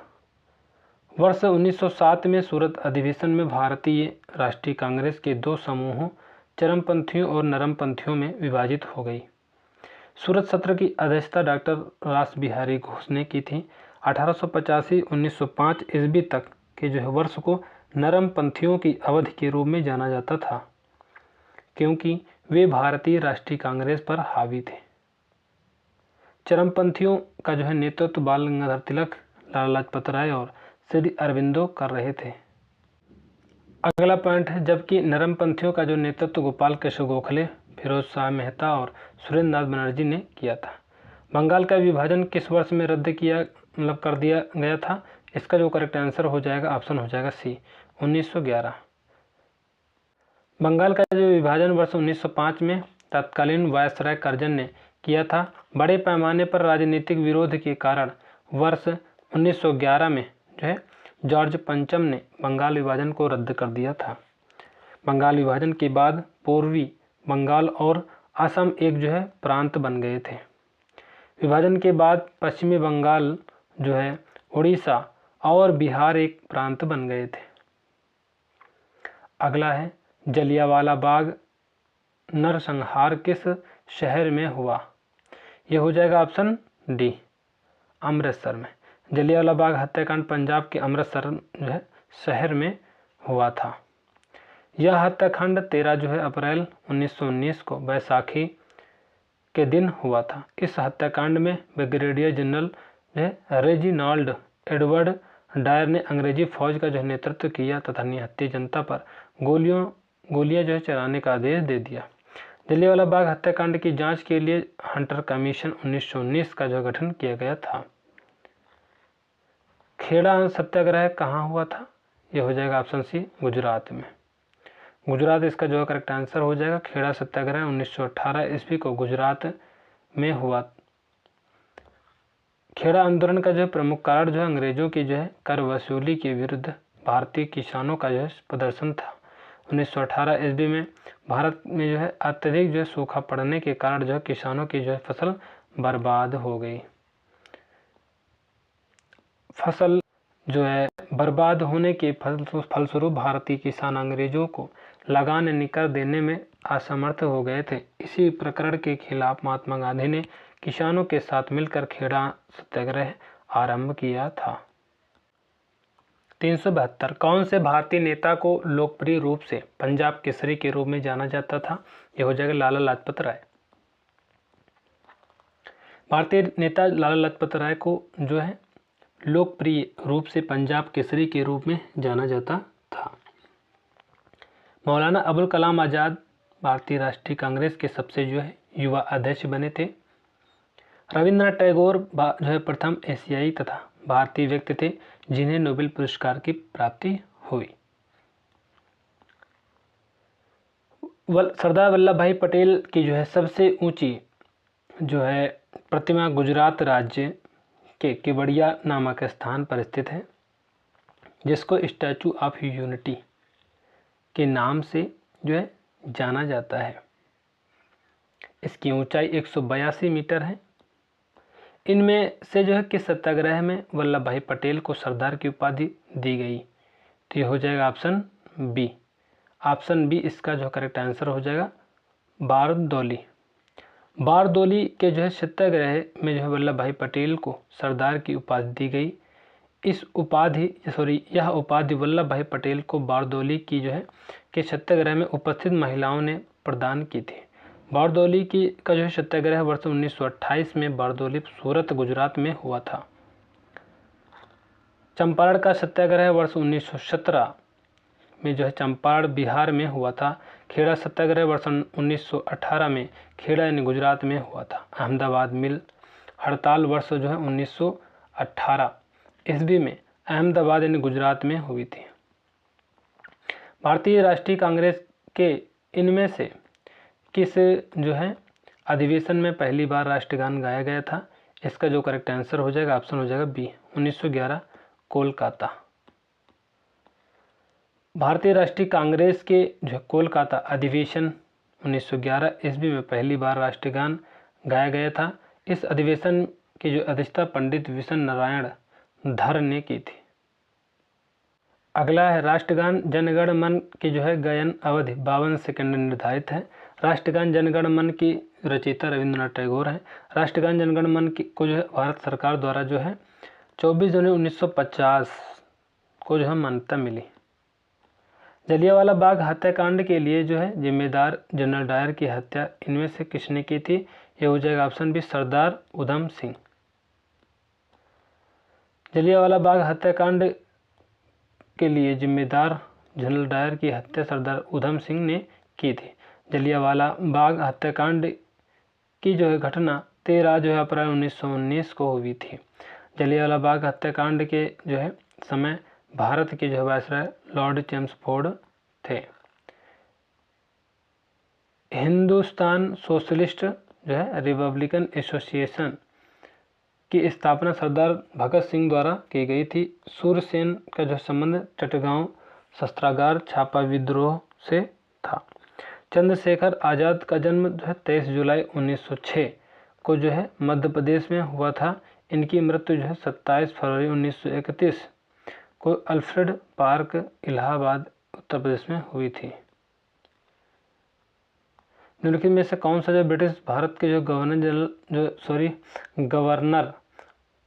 वर्ष 1907 में सूरत अधिवेशन में भारतीय राष्ट्रीय कांग्रेस के दो समूहों चरमपंथियों और नरमपंथियों में विभाजित हो गई। सूरत सत्र की अध्यक्षता डॉक्टर रासबिहारी घोष ने की थी। 1885-1905 ईस्वी तक के जो है वर्ष को नरमपंथियों की अवधि के रूप में जाना जाता था, क्योंकि वे भारतीय राष्ट्रीय कांग्रेस पर हावी थे। चरमपंथियों का जो है नेतृत्व बाल गंगाधर तिलक, लाला लाजपत राय और श्री अरविंदो कर रहे थे। अगला पॉइंट है जबकि नरमपंथियों का जो नेतृत्व गोपाल कृष्ण गोखले, फिरोज शाह मेहता और सुरेंद्र नाथ बनर्जी ने किया था। बंगाल का विभाजन किस वर्ष में रद्द कर दिया गया था? इसका जो करेक्ट आंसर हो जाएगा ऑप्शन हो जाएगा सी, 1911। बंगाल का जो विभाजन वर्ष 1905 में तत्कालीन वायसराय कर्जन ने किया था। बड़े पैमाने पर राजनीतिक विरोध के कारण वर्ष 1911 में जो है जॉर्ज पंचम ने बंगाल विभाजन को रद्द कर दिया था। बंगाल विभाजन के बाद पूर्वी बंगाल और असम एक जो है प्रांत बन गए थे। विभाजन के बाद पश्चिमी बंगाल जो है उड़ीसा और बिहार एक प्रांत बन गए थे। अगला है जलियांवाला बाग नरसंहार किस शहर में हुआ? यह हो जाएगा ऑप्शन डी, अमृतसर में। जलियांवाला बाग हत्याकांड पंजाब के अमृतसर जो है शहर में हुआ था। यह हत्याकांड 13 जो है अप्रैल 1919 को बैसाखी के दिन हुआ था। इस हत्याकांड में ब्रिगेडियर जनरल जो है रेजिनाल्ड एडवर्ड डायर ने अंग्रेजी फौज का जो नेतृत्व किया तथा निहत्थी जनता पर गोलियों गोलियां जो है चलाने का आदेश दे दिया। जलियांवाला बाग हत्याकांड की जांच के लिए हंटर कमीशन 1919 का जो गठन किया गया था। खेड़ा सत्याग्रह कहाँ हुआ था? ये हो जाएगा ऑप्शन सी, गुजरात में। गुजरात इसका जो है करेक्ट आंसर हो जाएगा। खेड़ा सत्याग्रह 1918 ईस्वी को गुजरात में हुआ। खेड़ा आंदोलन का जो है प्रमुख कारण जो है अंग्रेजों की जो है कर वसूली के विरुद्ध भारतीय किसानों का जो है प्रदर्शन था। 1918 ईस्वी में भारत में जो है अत्यधिक जो है सूखा पड़ने के कारण जो है किसानों की जो है फसल बर्बाद हो गई। फसल जो है बर्बाद होने के फलस्वरूप भारतीय किसान अंग्रेजों को लगान निकर देने में असमर्थ हो गए थे। इसी प्रकरण के खिलाफ महात्मा गांधी ने किसानों के साथ मिलकर खेड़ा सत्याग्रह आरंभ किया था। 372 कौन से भारतीय नेता को लोकप्रिय रूप से पंजाब केसरी के रूप में जाना जाता था? यह हो जाएगा लाला लाजपत राय। भारतीय नेता लाला लाजपत राय को जो है लोकप्रिय रूप से पंजाब केसरी के रूप में जाना जाता था। मौलाना अबुल कलाम आज़ाद भारतीय राष्ट्रीय कांग्रेस के सबसे जो है युवा अध्यक्ष बने थे। रविंद्रनाथ टैगोर जो है प्रथम एशियाई तथा भारतीय व्यक्ति थे जिन्हें नोबेल पुरस्कार की प्राप्ति हुई। सरदार वल्लभ भाई पटेल की जो है सबसे ऊंची जो है प्रतिमा गुजरात राज्य के केवड़िया नामक स्थान पर स्थित है, जिसको स्टैचू ऑफ यूनिटी के नाम से जो है जाना जाता है। इसकी ऊंचाई 182 मीटर है। इनमें से जो है किस सत्याग्रह में वल्लभ भाई पटेल को सरदार की उपाधि दी गई? तो ये हो जाएगा ऑप्शन बी। ऑप्शन बी इसका जो करेक्ट आंसर हो जाएगा बारदौली। बारदौली के जो है सत्याग्रह में जो है वल्लभ भाई पटेल को सरदार की उपाधि दी गई। यह उपाधि वल्लभ भाई पटेल को बारदौली की जो है के सत्याग्रह में उपस्थित महिलाओं ने प्रदान की थी। बारदौली की का जो है सत्याग्रह वर्ष 1928 में बारदौली सूरत गुजरात में हुआ था। चंपारण का सत्याग्रह वर्ष 1917 में जो है चंपारण बिहार में हुआ था। खेड़ा सत्याग्रह वर्ष 1918 में खेड़ा यानी गुजरात में हुआ था। अहमदाबाद मिल हड़ताल वर्ष जो है 1918 ईस्वी में अहमदाबाद यानी गुजरात में हुई थी। भारतीय राष्ट्रीय कांग्रेस के इनमें से किस जो है अधिवेशन में पहली बार राष्ट्रगान गाया गया था? इसका जो करेक्ट आंसर हो जाएगा ऑप्शन हो जाएगा बी, 1911 कोलकाता। भारतीय राष्ट्रीय कांग्रेस के जो कोलकाता अधिवेशन 1911 ईस्वी में पहली बार राष्ट्रगान गाया गया था। इस अधिवेशन की जो अध्यक्षता पंडित विशन नारायण धर ने की थी। अगला है राष्ट्रगान जनगण मन की जो है गायन अवधि 52 सेकंड निर्धारित है। राष्ट्रगान जनगण मन की रचयिता रविंद्रनाथ टैगोर हैं। राष्ट्रगान जनगण मन को जो है भारत सरकार द्वारा जो है 24 जनवरी 1950 को जो है मान्यता मिली। जलियांवाला बाग हत्याकांड के लिए जो है जिम्मेदार जनरल डायर की हत्या इनमें से किसने की थी? यह हो जाएगा ऑप्शन बी, सरदार उधम सिंह। जलियांवाला बाग हत्याकांड के लिए जिम्मेदार जनरल डायर की हत्या सरदार उधम सिंह ने की थी। जलियांवाला बाग हत्याकांड की जो है घटना 13 जो है अप्रैल 1919 को हुई थी। जलियांवाला बाग हत्याकांड के जो है समय भारत के जो है वायसराय लॉर्ड चेम्सफोर्ड थे। हिंदुस्तान सोशलिस्ट जो है रिपब्लिकन एसोसिएशन की स्थापना सरदार भगत सिंह द्वारा की गई थी। सूरसेन का जो संबंध चटगांव शस्त्रागार छापा विद्रोह से था। चंद्रशेखर आज़ाद का जन्म जो है 23 जुलाई 1906 को जो है मध्य प्रदेश में हुआ था। इनकी मृत्यु जो है 27 फरवरी 1931 को अल्फ्रेड पार्क इलाहाबाद उत्तर प्रदेश में हुई थी। निम्नलिखित में से कौन सा जो ब्रिटिश भारत के जो गवर्नर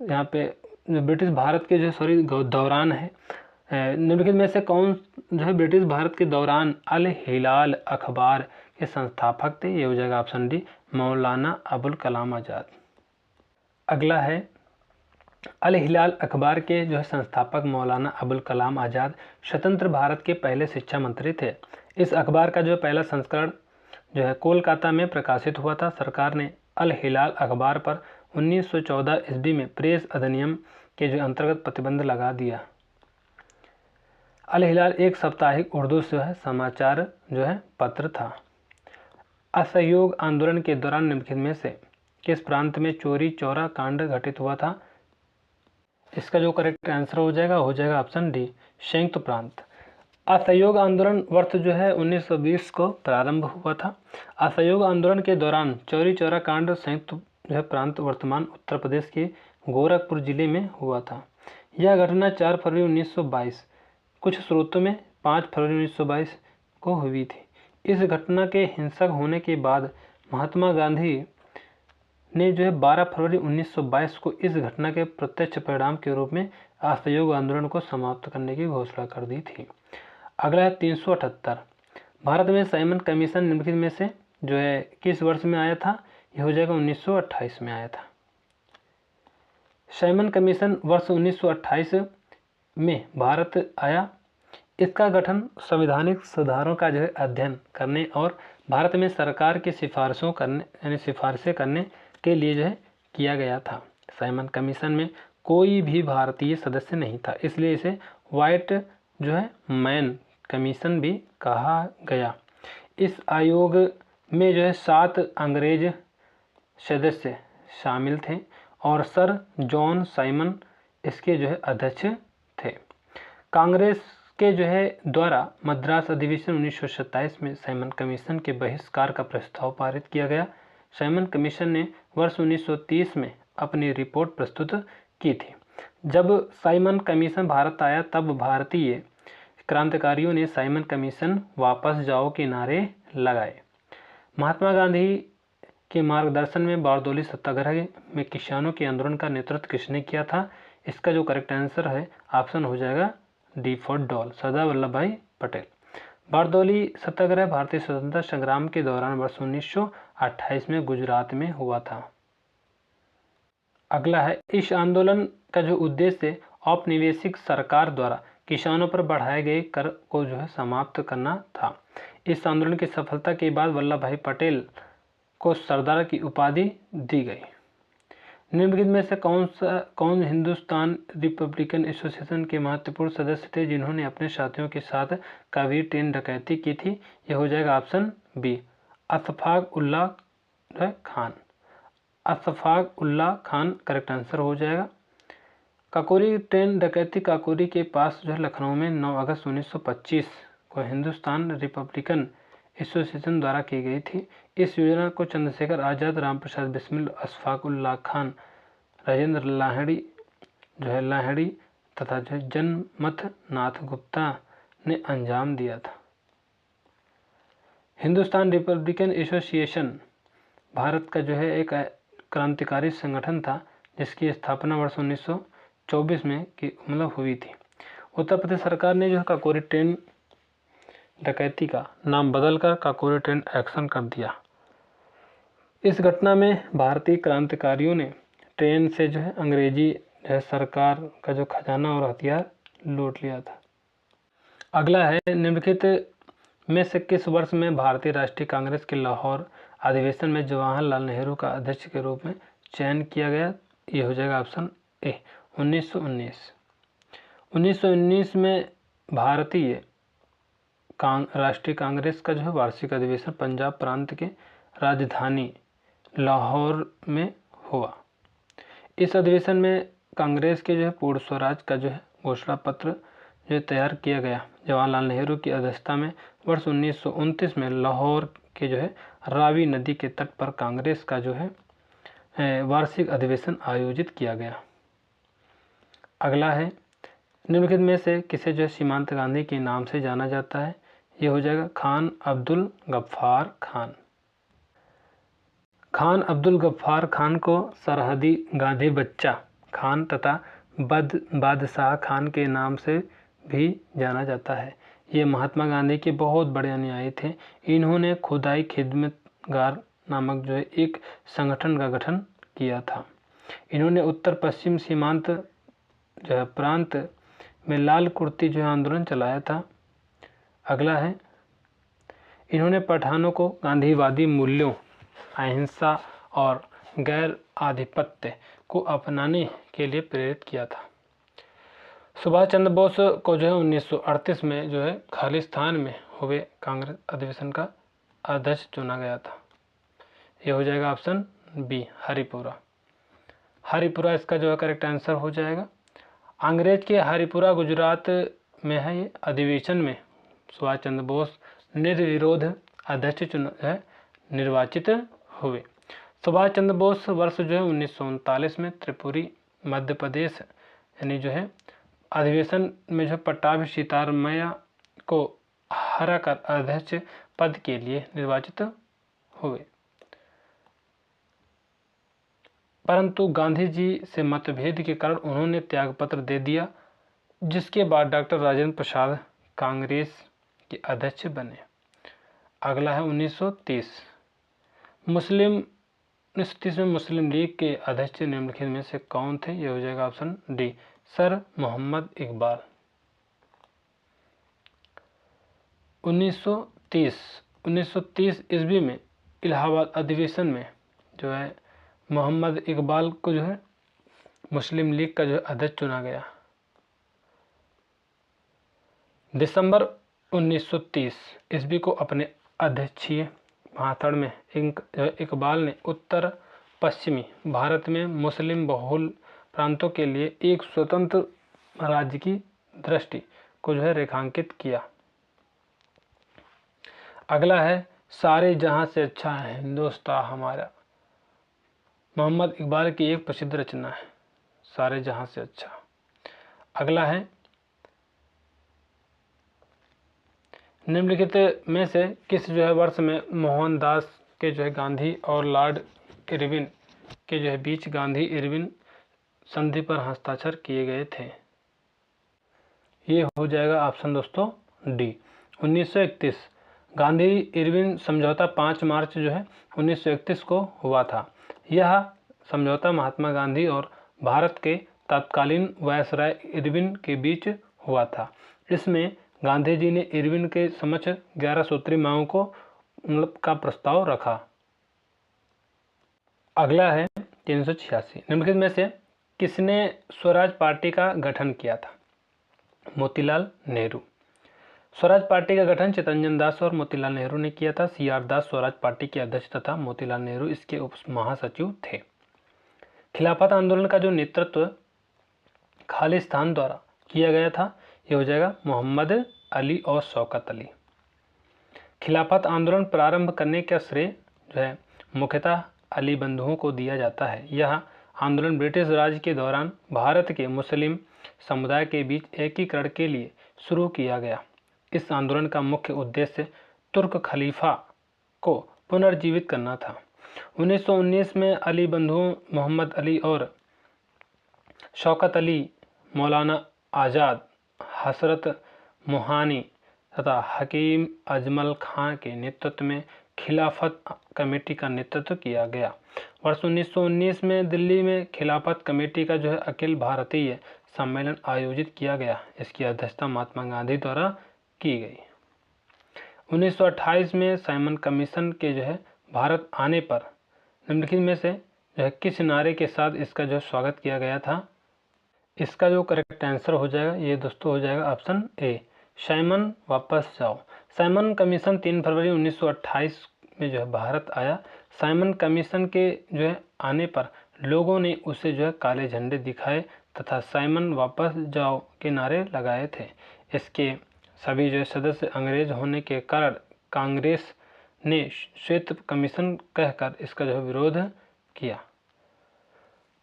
यहाँ पे जो ब्रिटिश भारत के जो दौरान है, निम्नलिखित में से कौन जो है ब्रिटिश भारत के दौरान अल हिलाल अखबार के संस्थापक थे? ये हो जाएगा ऑप्शन डी, मौलाना अबुल कलाम आज़ाद। अगला है अल हिलाल अखबार के जो है संस्थापक मौलाना अबुल कलाम आज़ाद स्वतंत्र भारत के पहले शिक्षा मंत्री थे। इस अखबार का जो पहला संस्करण जो है कोलकाता में प्रकाशित हुआ था। सरकार ने अल हिलाल अखबार पर 1914 ईस्वी में प्रेस अधिनियम के जो अंतर्गत प्रतिबंध लगा दिया। अल हिलाल एक साप्ताहिक उर्दू जो है समाचार जो है पत्र था। असहयोग आंदोलन के दौरान निम्नलिखित में से किस प्रांत में चोरी चौरा कांड घटित हुआ था? इसका जो करेक्ट आंसर हो जाएगा ऑप्शन डी, संयुक्त प्रांत। असहयोग आंदोलन वर्ष जो है 1920 को प्रारंभ हुआ था। असहयोग आंदोलन के दौरान चौरी चौरा कांड संयुक्त जो है प्रांत वर्तमान उत्तर प्रदेश के गोरखपुर जिले में हुआ था। यह घटना 4 फरवरी 1922, कुछ स्रोतों में 5 फरवरी 1922 को हुई थी। इस घटना के हिंसक होने के बाद महात्मा गांधी ने जो है 12 फरवरी 1922 को इस घटना के प्रत्यक्ष परिणाम के रूप में असहयोग आंदोलन को समाप्त करने की घोषणा कर दी थी। अगला है 378। भारत में साइमन कमीशन निम्नलिखित में से जो है किस वर्ष में आया था? यह हो जाएगा 1928 में आया था। साइमन कमीशन वर्ष 1928 में भारत आया। इसका गठन संवैधानिक सुधारों का जो है अध्ययन करने और भारत में सरकार की सिफारिशें करने के लिए जो है किया गया था। साइमन कमीशन में कोई भी भारतीय सदस्य नहीं था, इसलिए इसे व्हाइट जो है मैन कमीशन भी कहा गया। इस आयोग में जो है 7 अंग्रेज सदस्य शामिल थे और सर जॉन साइमन इसके जो है अध्यक्ष थे। कांग्रेस के जो है द्वारा मद्रास अधिवेशन 1927 में साइमन कमीशन के बहिष्कार का प्रस्ताव पारित किया गया। साइमन कमीशन ने वर्ष 1930 में अपनी रिपोर्ट प्रस्तुत की थी। जब साइमन कमीशन भारत आया तब भारतीय क्रांतिकारियों ने साइमन कमीशन वापस जाओ के नारे लगाए। महात्मा गांधी के मार्गदर्शन में बारदोली सत्याग्रह में किसानों के आंदोलन का नेतृत्व किसने किया था? इसका जो करेक्ट आंसर है ऑप्शन हो जाएगा D for doll, Sardar Vallabh भाई पटेल। बारदोली सत्याग्रह भारतीय स्वतंत्रता संग्राम के दौरान वर्ष 1928 में गुजरात में हुआ था। अगला है इस आंदोलन का जो उद्देश्य औपनिवेशिक सरकार द्वारा किसानों पर बढ़ाए गए कर को जो है समाप्त करना था। इस आंदोलन की सफलता के बाद वल्लभ भाई पटेल को सरदार की उपाधि दी गई। निम्नलिखित में से कौन हिंदुस्तान रिपब्लिकन एसोसिएशन के महत्वपूर्ण सदस्य थे जिन्होंने अपने साथियों के साथ कावेरी ट्रेन डकैती की थी? यह हो जाएगा option B, Ashfaq Ullah Khan. Ashfaq Ullah Khan correct answer हो जाएगा। काकोरी ट्रेन डकैती काकोरी के पास जो है लखनऊ में 9 अगस्त 1925 को हिंदुस्तान रिपब्लिकन एसोसिएशन द्वारा की गई थी। इस योजना को चंद्रशेखर आज़ाद, राम प्रसाद बिस्मिल, अशफाक उल्लाह खान, राजेंद्र लाहिड़ी तथा जनमत नाथ गुप्ता ने अंजाम दिया था। हिंदुस्तान रिपब्लिकन एसोसिएशन भारत का जो है एक क्रांतिकारी संगठन था जिसकी स्थापना वर्ष 1924 में हुई थी। उत्तर प्रदेश सरकार ने जो है काकोरी ट्रेन डकैती का नाम बदलकर काकोरी ट्रेन एक्शन कर दिया। इस घटना में भारतीय क्रांतिकारियों ने ट्रेन से जो है अंग्रेजी जो है सरकार का जो खजाना और हथियार लूट लिया था। अगला है निम्नलिखित में से किस वर्ष में भारतीय राष्ट्रीय कांग्रेस के लाहौर अधिवेशन में जवाहरलाल नेहरू का अध्यक्ष के रूप में चयन किया गया? ये हो जाएगा ऑप्शन ए, 1919। 1919 में भारतीय राष्ट्रीय कांग्रेस का जो है वार्षिक अधिवेशन पंजाब प्रांत के राजधानी लाहौर में हुआ। इस अधिवेशन में कांग्रेस के जो है पूर्ण स्वराज का जो है घोषणा पत्र जो तैयार किया गया। जवाहरलाल नेहरू की अध्यक्षता में वर्ष 1929 में लाहौर के जो है रावी नदी के तट पर कांग्रेस का जो है वार्षिक अधिवेशन आयोजित किया गया। अगला है निम्नलिखित में से किसे जो है सीमांत गांधी के नाम से जाना जाता है? ये हो जाएगा खान अब्दुल गफ्फार खान। खान अब्दुल गफ्फार खान को सरहदी गांधी बच्चा खान तथा बादशाह खान के नाम से भी जाना जाता है। ये महात्मा गांधी के बहुत बड़े अनुयायी थे। इन्होंने खुदाई खिदमतगार नामक जो है एक संगठन का गठन किया था। इन्होंने उत्तर पश्चिम सीमांत जो है प्रांत में लाल कुर्ती जो है आंदोलन चलाया था। अगला है, इन्होंने पठानों को गांधीवादी मूल्यों, अहिंसा और गैर आधिपत्य को अपनाने के लिए प्रेरित किया था। सुभाष चंद्र बोस को जो है 1938 में जो है खालिस्तान में हुए कांग्रेस अधिवेशन का अध्यक्ष चुना गया था। ये हो जाएगा ऑप्शन बी, हरिपुरा। हरिपुरा इसका जो है करेक्ट आंसर हो जाएगा। अंग्रेज के हरिपुरा गुजरात में है ये अधिवेशन में सुभाष चंद्र बोस निर्विरोध अध्यक्ष निर्वाचित हुए। सुभाष चंद्र बोस वर्ष जो है 1939 में त्रिपुरी मध्य प्रदेश यानी जो है अधिवेशन में जो पट्टाभी सीतारामैया को हराकर अध्यक्ष पद के लिए निर्वाचित हुए, परंतु गांधी जी से मतभेद के कारण उन्होंने त्यागपत्र दे दिया, जिसके बाद डॉक्टर राजेंद्र प्रसाद कांग्रेस के अध्यक्ष बने। अगला है 1930 में मुस्लिम लीग के अध्यक्ष निम्नलिखित में से कौन थे? यह हो जाएगा option D, sir Mohammad Iqbal. 1930 ईस्वी में इलाहाबाद अधिवेशन में जो है मोहम्मद इकबाल को जो है मुस्लिम लीग का जो है अध्यक्ष चुना गया। दिसंबर 1930 ईस्वी को अपने अध्यक्षीय भाषण में इकबाल ने उत्तर पश्चिमी भारत में मुस्लिम बहुल प्रांतों के लिए एक स्वतंत्र राज्य की दृष्टि को जो है रेखांकित किया। अगला है, सारे जहां से अच्छा है हिंदुस्तान हमारा। मोहम्मद इकबाल की एक प्रसिद्ध रचना है सारे जहां से अच्छा। अगला है, निम्नलिखित में से किस जो है वर्ष में मोहनदास के जो है गांधी और लॉर्ड इरविन के जो है बीच गांधी इरविन संधि पर हस्ताक्षर किए गए थे? ये हो जाएगा ऑप्शन दोस्तों डी, 1931। गांधी इरविन समझौता 5 मार्च जो है 1931 को हुआ था। यह समझौता महात्मा गांधी और भारत के तत्कालीन वायसराय इरविन के बीच हुआ था। इसमें गांधी जी ने इरविन के समक्ष 11 सूत्री मांगों को का प्रस्ताव रखा। अगला है 386। निम्नलिखित में से किसने स्वराज पार्टी का गठन किया था? मोतीलाल नेहरू। स्वराज पार्टी का गठन चितरंजन दास और मोतीलाल नेहरू ने किया था। CR दास स्वराज पार्टी के अध्यक्ष तथा मोतीलाल नेहरू इसके उप महासचिव थे। खिलाफत आंदोलन का जो नेतृत्व खालिस्तान द्वारा किया गया था, यह हो जाएगा मोहम्मद अली और शौकत अली। खिलाफत आंदोलन प्रारंभ करने का श्रेय जो है मुख्यतः अली बंधुओं को दिया जाता है। यह आंदोलन ब्रिटिश राज के दौरान भारत के मुस्लिम समुदाय के बीच एकीकरण के लिए शुरू किया गया। इस आंदोलन का मुख्य उद्देश्य तुर्क खलीफा को पुनर्जीवित करना था। 1919 में अली बंधुओं मोहम्मद अली और शौकत अली मौलाना आज़ाद, हसरत मोहानी तथा हकीम अजमल खां के नेतृत्व में खिलाफत कमेटी का नेतृत्व किया गया। वर्ष 1919 में दिल्ली में खिलाफत कमेटी का जो है अखिल भारतीय सम्मेलन आयोजित किया गया। इसकी अध्यक्षता महात्मा गांधी द्वारा की गई। 1928 में साइमन कमीशन के जो है भारत आने पर निम्नलिखित में से जो है किस नारे के साथ इसका जो स्वागत किया गया था? इसका जो करेक्ट आंसर हो जाएगा ये दोस्तों हो जाएगा ऑप्शन ए, साइमन वापस जाओ। साइमन कमीशन 3 फरवरी 1928 में जो है भारत आया। साइमन कमीशन के जो है आने पर लोगों ने उसे जो है काले झंडे दिखाए तथा साइमन वापस जाओ के नारे लगाए थे। इसके सभी जो है सदस्य अंग्रेज होने के कारण कांग्रेस ने श्वेत कमीशन कहकर इसका जो है विरोध किया।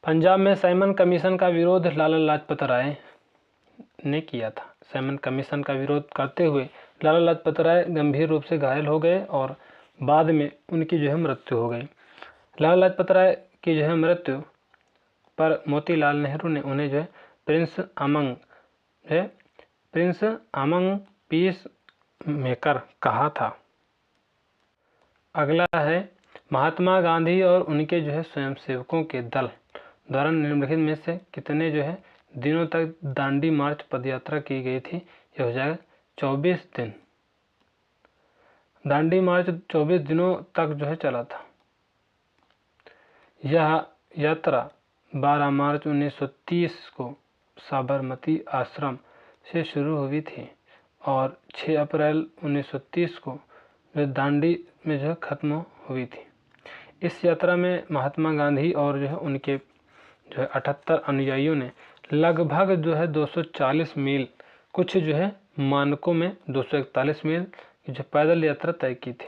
पंजाब में साइमन कमीशन का विरोध लाला लाजपत राय ने किया था। साइमन कमीशन का विरोध करते हुए लाला लाजपत राय गंभीर रूप से घायल हो गए और बाद में उनकी जो है मृत्यु हो गई। लाला लाजपत राय की जो है मृत्यु पर मोतीलाल नेहरू ने उन्हें जो है प्रिंस अमंग पीस मेकर कहा था। अगला है, महात्मा गांधी और उनके जो है स्वयंसेवकों के दल दौरान निम्नलिखित में से कितने जो है दिनों तक दांडी मार्च पदयात्रा की गई थी? यह हो जाएगा 24 दिन। दांडी मार्च 24 दिनों तक जो है चला था। यह यात्रा 12 मार्च 1930 को साबरमती आश्रम से शुरू हुई थी और 6 अप्रैल 1930 को जो दांडी में जो है ख़त्म हुई थी। इस यात्रा में महात्मा गांधी और जो है उनके जो है 78 अनुयायियों ने लगभग जो है 240 मील, कुछ जो है मानकों में 241 मील की जो पैदल यात्रा तय की थी।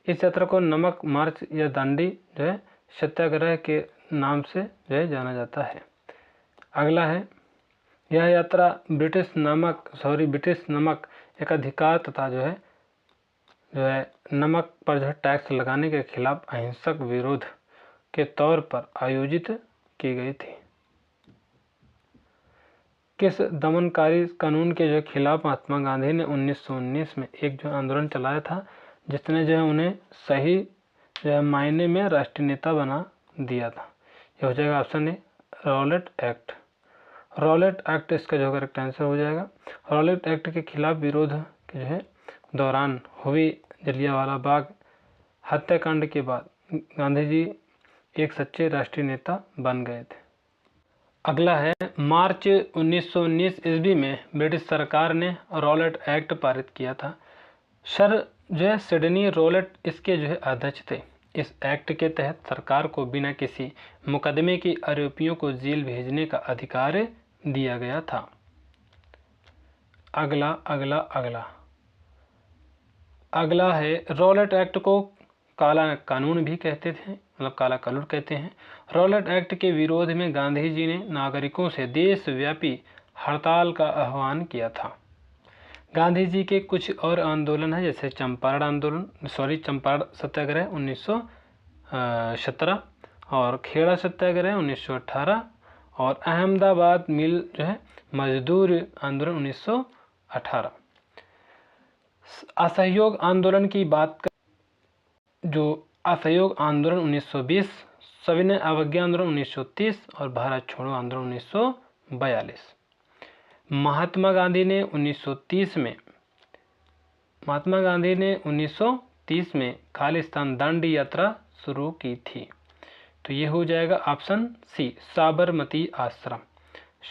इस यात्रा को नमक मार्च या दांडी जो है सत्याग्रह के नाम से जो है जाना जाता है। अगला है, यह यात्रा ब्रिटिश नमक एक अधिकार तथा जो है नमक पर जो है टैक्स लगाने के खिलाफ अहिंसक विरोध के तौर पर आयोजित की गई थी। किस दमनकारी कानून के जो खिलाफ महात्मा गांधी ने 1919 में एक जो आंदोलन चलाया था, जिसने जो है उन्हें सही जो है मायने में राष्ट्रीय नेता बना दिया था? यह हो जाएगा option A, Rowlatt act. Rowlatt act इसका जो करेक्ट आंसर हो जाएगा। रॉलेट एक्ट के खिलाफ विरोध के जो है दौरान हुई जलियांवाला बाग हत्याकांड के बाद गांधी जी एक सच्चे राष्ट्रीय नेता बन गए थे। अगला है, मार्च 1919 ईस्वी में ब्रिटिश सरकार ने रॉलेट एक्ट पारित किया था। सर जो है सिडनी रॉलेट इसके जो है अध्यक्ष थे। इस एक्ट के तहत सरकार को बिना किसी मुकदमे के आरोपियों को जेल भेजने का अधिकार दिया गया था। अगला है, रॉलेट एक्ट को काला कानून भी कहते थे, मतलब काला कानून कहते हैं। रॉलेट एक्ट के विरोध में गांधी जी ने नागरिकों से देशव्यापी हड़ताल का आह्वान किया था। गांधी जी के कुछ और आंदोलन है, जैसे चंपारण सत्याग्रह 1917 और खेड़ा सत्याग्रह 1918 और अहमदाबाद मिल जो है मजदूर आंदोलन 1918। असहयोग आंदोलन की बात कर, जो असहयोग आंदोलन 1920, सविनय अवज्ञा आंदोलन 1930 और भारत छोड़ो आंदोलन 1942। महात्मा गांधी ने 1930 में खालिस्तान दांडी यात्रा शुरू की थी। तो ये हो जाएगा ऑप्शन सी, साबरमती आश्रम।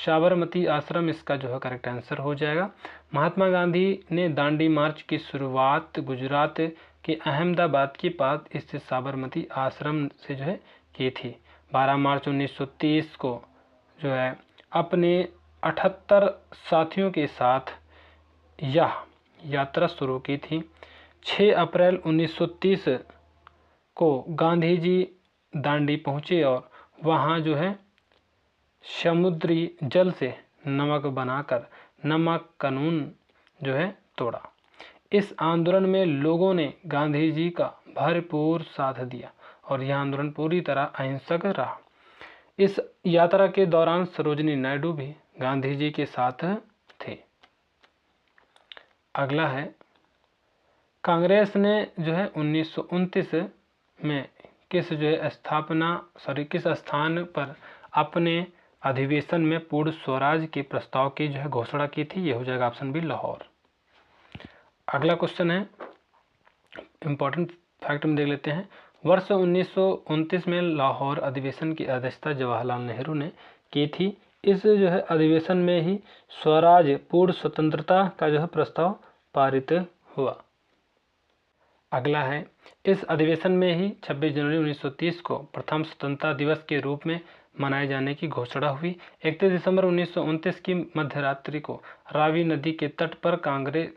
साबरमती आश्रम इसका जो है करेक्ट आंसर हो जाएगा। महात्मा गांधी ने दांडी मार्च की शुरुआत गुजरात के अहमदाबाद के पास स्थित साबरमती आश्रम से जो है की थी। 12 मार्च 1930 को जो है अपने 78 साथियों के साथ यह यात्रा शुरू की थी। 6 अप्रैल 1930 को गांधी जी दांडी पहुँचे और वहाँ जो है समुद्री जल से नमक बनाकर नमक कानून जो है तोड़ा। इस आंदोलन में लोगों ने गांधी जी का भरपूर साथ दिया और यह आंदोलन पूरी तरह अहिंसक रहा। इस यात्रा के दौरान सरोजिनी नायडू भी गांधी जी के साथ थे। अगला है, कांग्रेस ने जो है 1929 में किस स्थान पर अपने अधिवेशन में पूर्ण स्वराज के प्रस्ताव की जो है घोषणा की थी? ये हो जाएगा ऑप्शन बी, लाहौर। अगला क्वेश्चन है, इम्पोर्टेंट फैक्ट में देख लेते हैं। वर्ष 1929 में लाहौर अधिवेशन की अध्यक्षता जवाहरलाल नेहरू ने की थी। इस जो है अधिवेशन में ही स्वराज पूर्ण स्वतंत्रता का जो है प्रस्ताव पारित हुआ। अगला है, इस अधिवेशन में ही 26 जनवरी 1930 को प्रथम स्वतंत्रता दिवस के रूप में मनाए जाने की घोषणा हुई। 31 दिसंबर 1929 की मध्यरात्रि को रावी नदी के तट पर कांग्रेस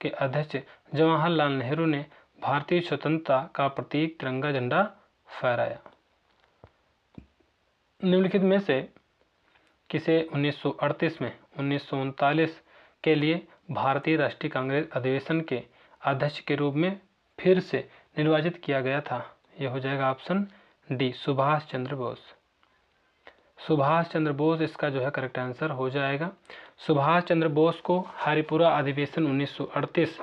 के अध्यक्ष जवाहरलाल नेहरू ने भारतीय स्वतंत्रता का प्रतीक तिरंगा झंडा फहराया। निम्नलिखित में से किसे 1938 में 1939 के लिए भारतीय राष्ट्रीय कांग्रेस अधिवेशन के अध्यक्ष के रूप में फिर से निर्वाचित किया गया था? यह हो जाएगा ऑप्शन डी, सुभाष चंद्र बोस। सुभाष चंद्र बोस इसका जो है करेक्ट आंसर हो जाएगा। सुभाष चंद्र बोस को हरिपुरा अधिवेशन 1938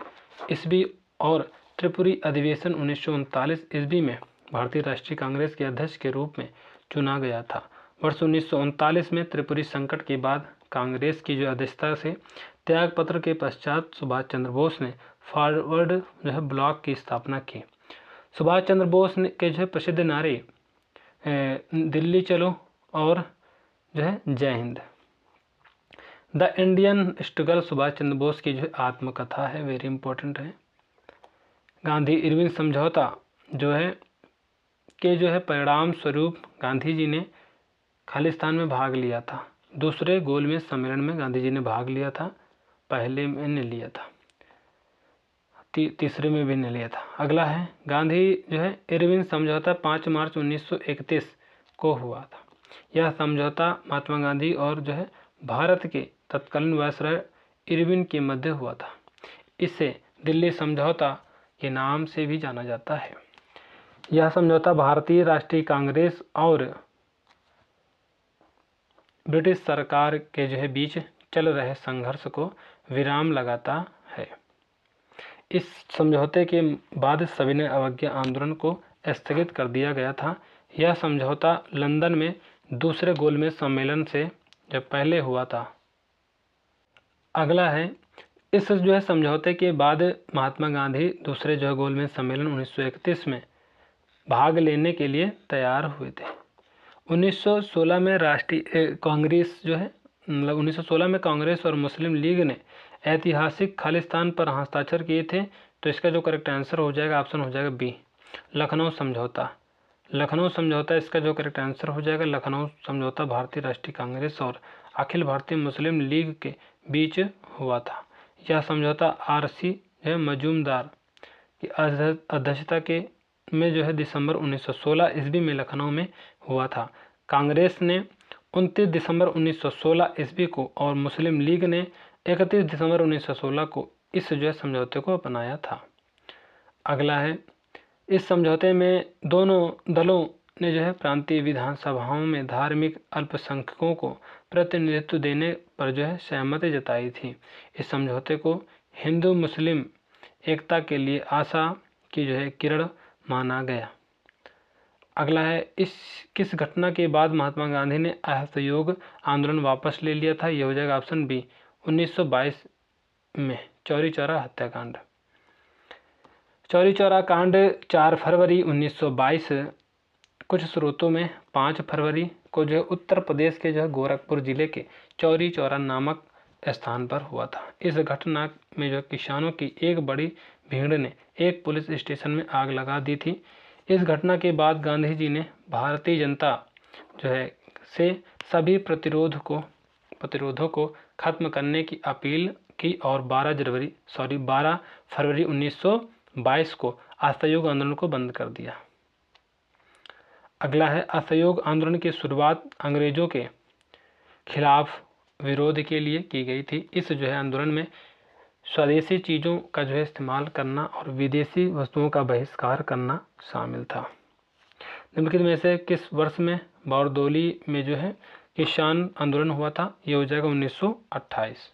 ईस्वी और त्रिपुरी अधिवेशन 1939 ईस्वी में भारतीय राष्ट्रीय कांग्रेस के अध्यक्ष के रूप में चुना गया था। वर्ष 1939 में त्रिपुरी संकट के बाद कांग्रेस की जो अध्यक्षता से त्यागपत्र के पश्चात सुभाष चंद्र बोस ने फॉरवर्ड जो है ब्लॉक की स्थापना की। सुभाष चंद्र बोस ने के जो है प्रसिद्ध नारे दिल्ली चलो और जो है Jai Hind. The Indian struggle Subhash Chandra Bose की जो है आत्मकथा है, वेरी इंपॉर्टेंट है। गांधी इरविन समझौता जो है के जो है परिणाम स्वरूप गांधी जी ने खालिस्तान में भाग लिया था। दूसरे गोलमेज सम्मेलन में गांधी जी ने भाग लिया था, पहले में नहीं लिया था, तीसरे में भी नहीं लिया था। अगला है गांधी जो है इरविन समझौता 5 मार्च 1931 को हुआ था। यह समझौता महात्मा गांधी और जो है भारत के तत्कालीन वायसराय इरविन के मध्य हुआ था। इसे दिल्ली समझौता के नाम से भी जाना जाता है। यह समझौता भारतीय राष्ट्रीय कांग्रेस और ब्रिटिश सरकार के जो है बीच चल रहे संघर्ष को विराम लगाता है। इस समझौते के बाद सविनय अवज्ञा आंदोलन को स्थगित कर दिया गया था। यह समझौता लंदन में दूसरे गोलमेज सम्मेलन से जब पहले हुआ था। अगला है इस जो है समझौते के बाद महात्मा गांधी दूसरे जो है गोलमेज सम्मेलन 1931 में भाग लेने के लिए तैयार हुए थे। 1916 में राष्ट्रीय कांग्रेस जो है 1916 में कांग्रेस और मुस्लिम लीग ने ऐतिहासिक खालिस्तान पर हस्ताक्षर किए थे। तो इसका जो करेक्ट आंसर हो जाएगा ऑप्शन हो जाएगा बी, लखनऊ समझौता। लखनऊ समझौता इसका जो करेक्ट आंसर हो जाएगा। लखनऊ समझौता भारतीय राष्ट्रीय कांग्रेस और अखिल भारतीय मुस्लिम लीग के बीच हुआ था। यह समझौता आरसी जो है मजूमदार की अध्यक्षता के में जो है दिसंबर 1916 ईस्वी में लखनऊ में हुआ था। कांग्रेस ने 29 दिसंबर 1916 ईस्वी को और मुस्लिम लीग ने 31 दिसंबर 1916 को इस जो है समझौते को अपनाया था। अगला है इस समझौते में दोनों दलों ने जो है प्रांतीय विधानसभाओं में धार्मिक अल्पसंख्यकों को प्रतिनिधित्व देने पर जो है सहमति जताई थी। इस समझौते को हिंदू मुस्लिम एकता के लिए आशा की जो है किरण माना गया। अगला है इस किस घटना के बाद महात्मा गांधी ने असहयोग आंदोलन वापस ले लिया था। यह हो जाएगा ऑप्शन बी, 1922 में चौरी चौरा हत्याकांड। चौरी चौरा कांड 4 फरवरी 1922, कुछ स्रोतों में 5 फरवरी को जो है उत्तर प्रदेश के जो है गोरखपुर जिले के चौरी चौरा नामक स्थान पर हुआ था। इस घटना में जो किसानों की एक बड़ी भीड़ ने एक पुलिस स्टेशन में आग लगा दी थी। इस घटना के बाद गांधी जी ने भारतीय जनता जो है से सभी प्रतिरोधों को खत्म करने की अपील की और 12 फरवरी 1922 को असहयोग आंदोलन को बंद कर दिया। अगला है असहयोग आंदोलन की शुरुआत अंग्रेजों के खिलाफ विरोध के लिए की गई थी। इस जो है आंदोलन में स्वदेशी चीज़ों का जो है इस्तेमाल करना और विदेशी वस्तुओं का बहिष्कार करना शामिल था। निम्नलिखित में से किस वर्ष में बारदौली में जो है किसान आंदोलन हुआ था। ये हो जाएगा 1928।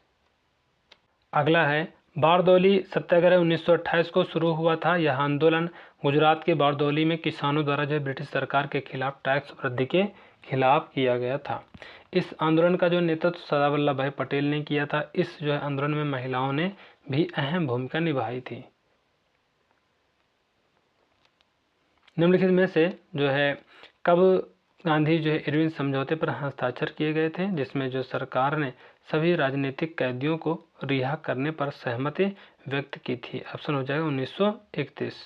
अगला है बारदौली सत्याग्रह 1928 को शुरू हुआ था। यह आंदोलन गुजरात के बारदौली में किसानों द्वारा जो ब्रिटिश सरकार के खिलाफ टैक्स वृद्धि के खिलाफ किया गया था। इस आंदोलन का जो नेतृत्व सरदार वल्लभ भाई पटेल ने किया था। इस जो है आंदोलन में महिलाओं ने भी अहम भूमिका निभाई थी। निम्नलिखित में से जो है कब गांधी जो है इरविन समझौते पर हस्ताक्षर किए गए थे, जिसमें जो सरकार ने सभी राजनीतिक कैदियों को रिहा करने पर सहमति व्यक्त की थी। ऑप्शन हो जाएगा 1931।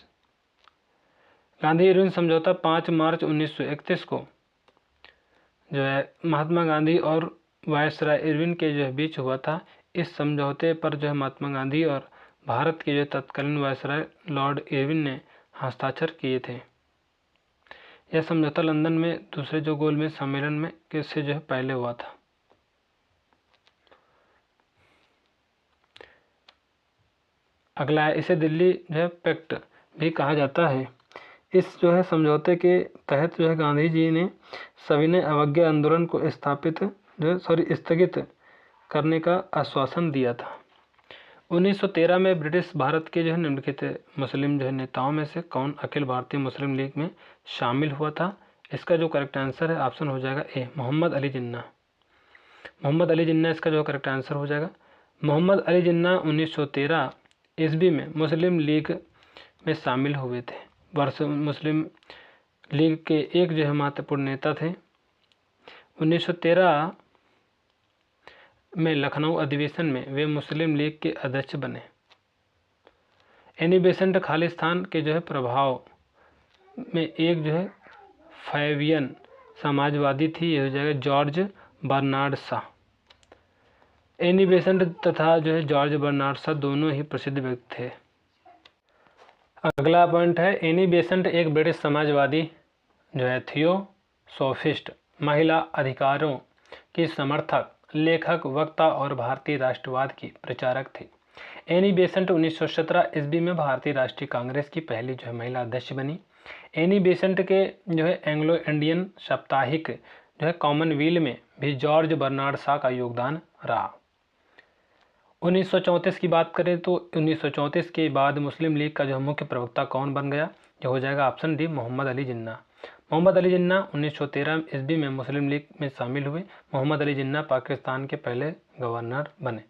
गांधी इरविन समझौता 5 मार्च 1931 को जो है महात्मा गांधी और वायसराय इरविन के जो है बीच हुआ था। इस समझौते पर जो है महात्मा गांधी और भारत के जो तत्कालीन वायसराय लॉर्ड इरविन ने हस्ताक्षर किए थे। यह समझौता लंदन में दूसरे जो गोलमेज सम्मेलन में से जो है पहले हुआ था। अगला है इसे दिल्ली जो है पैक्ट भी कहा जाता है। इस जो है समझौते के तहत जो है गांधी जी ने सविनय अवज्ञा आंदोलन को स्थगित करने का आश्वासन दिया था। 1913 में ब्रिटिश भारत के जो है निम्नलिखित मुस्लिम जो है नेताओं में से कौन अखिल भारतीय मुस्लिम लीग में शामिल हुआ था? इसका जो करेक्ट आंसर है ऑप्शन हो जाएगा ए, मोहम्मद अली जिन्ना। मोहम्मद अली जिन्ना इसका जो करेक्ट आंसर हो जाएगा। मोहम्मद अली जिन्ना 1913 ईस्वी में मुस्लिम लीग में शामिल हुए थे। वर्ष मुस्लिम लीग के एक जो है महत्वपूर्ण नेता थे। 1913 में लखनऊ अधिवेशन में वे मुस्लिम लीग के अध्यक्ष बने। एनी बेसेंट खालिस्तान के जो है प्रभाव में एक जो है फैवियन समाजवादी थी, यह हो जाएगा George Bernard Shaw. Annie Besant तथा जो है जॉर्ज बर्नार्ड शॉ दोनों ही प्रसिद्ध व्यक्ति थे। अगला पॉइंट है, एनी बेसेंट एक ब्रिटिश समाजवादी जो है थियोसॉफिस्ट, महिला अधिकारों की समर्थक, लेखक, वक्ता और भारतीय राष्ट्रवाद की प्रचारक थी। एनी बेसेंट 1917 ईस्वी में भारतीय राष्ट्रीय कांग्रेस की पहली जो है महिला अध्यक्ष बनी। एनी बेसेंट के जो है एंग्लो इंडियन साप्ताहिक जो है कॉमनवेल्थ में भी जॉर्ज बर्नार्ड शॉ का योगदान रहा। 1934 की बात करें तो 1934 के बाद मुस्लिम लीग का जो मुख्य प्रवक्ता कौन बन गया? जो हो जाएगा ऑप्शन डी, मोहम्मद अली जिन्ना। मोहम्मद अली जिन्ना 1913 ईस्वी में मुस्लिम लीग में शामिल हुए। मोहम्मद अली जिन्ना पाकिस्तान के पहले गवर्नर बने।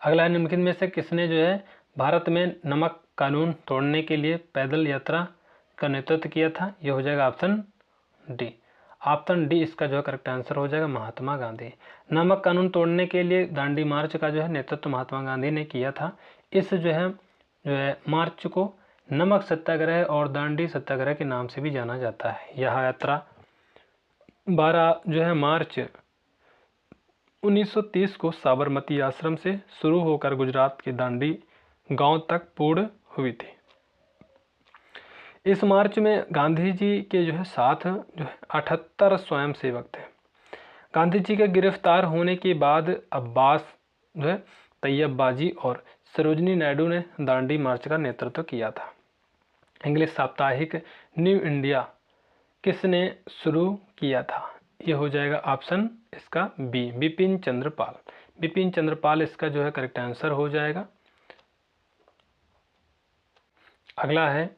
अगला निम्नलिखित में से किसने जो है भारत में नमक कानून तोड़ने के लिए पैदल यात्रा का नेतृत्व किया था? यह हो जाएगा ऑप्शन डी। ऑप्शन डी इसका जो है करेक्ट आंसर हो जाएगा, महात्मा गांधी। नमक कानून तोड़ने के लिए दांडी मार्च का जो है नेतृत्व महात्मा गांधी ने किया था। इस जो है मार्च को नमक सत्याग्रह और दांडी सत्याग्रह के नाम से भी जाना जाता है। यह यात्रा 12 जो है मार्च 1930 को साबरमती आश्रम से शुरू होकर गुजरात के दांडी गांव तक पूर्ण हुई थी। इस मार्च में गांधी जी के जो है साथ जो है 78 स्वयंसेवक थे। गांधी जी के गिरफ्तार होने के बाद अब्बास जो है तैयब बाजी और सरोजनी नायडू ने दांडी मार्च का नेतृत्व किया था। इंग्लिश साप्ताहिक न्यू इंडिया किसने शुरू किया था? यह हो जाएगा ऑप्शन इसका बी, बिपिन चंद्र पाल। बिपिन चंद्र पाल इसका जो है करेक्ट आंसर हो जाएगा। अगला है,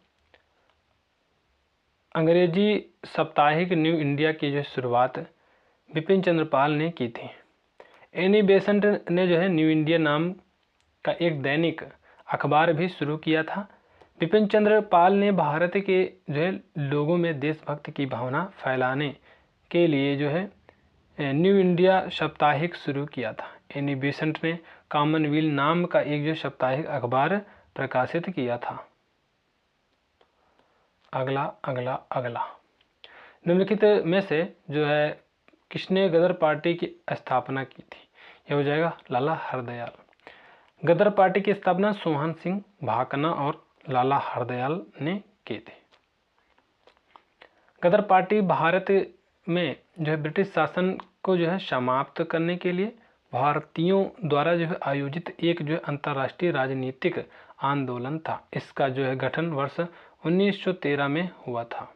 अंग्रेजी साप्ताहिक न्यू इंडिया की जो शुरुआत बिपिन चंद्र पाल ने की थी। एनी बेसेंट ने जो है न्यू इंडिया नाम का एक दैनिक अखबार भी शुरू किया था। बिपिन चंद्र पाल ने भारत के जो है लोगों में देशभक्ति की भावना फैलाने के लिए जो है न्यू इंडिया साप्ताहिक शुरू किया था। एनी बेसेंट ने कॉमनवेल्थ नाम का एक जो साप्ताहिक अखबार प्रकाशित किया था। अगला निम्नलिखित में से जो है किसने गदर पार्टी की स्थापना की थी? यह हो जाएगा लाला हरदयाल। गदर पार्टी की स्थापना सोहन सिंह भाकना और लाला हरदयाल ने की थी। गदर पार्टी भारत में जो है ब्रिटिश शासन को जो है समाप्त करने के लिए भारतीयों द्वारा जो है आयोजित एक जो है अंतर्राष्ट्रीय राजनीतिक आंदोलन था। इसका जो है गठन वर्ष 1913 में हुआ था।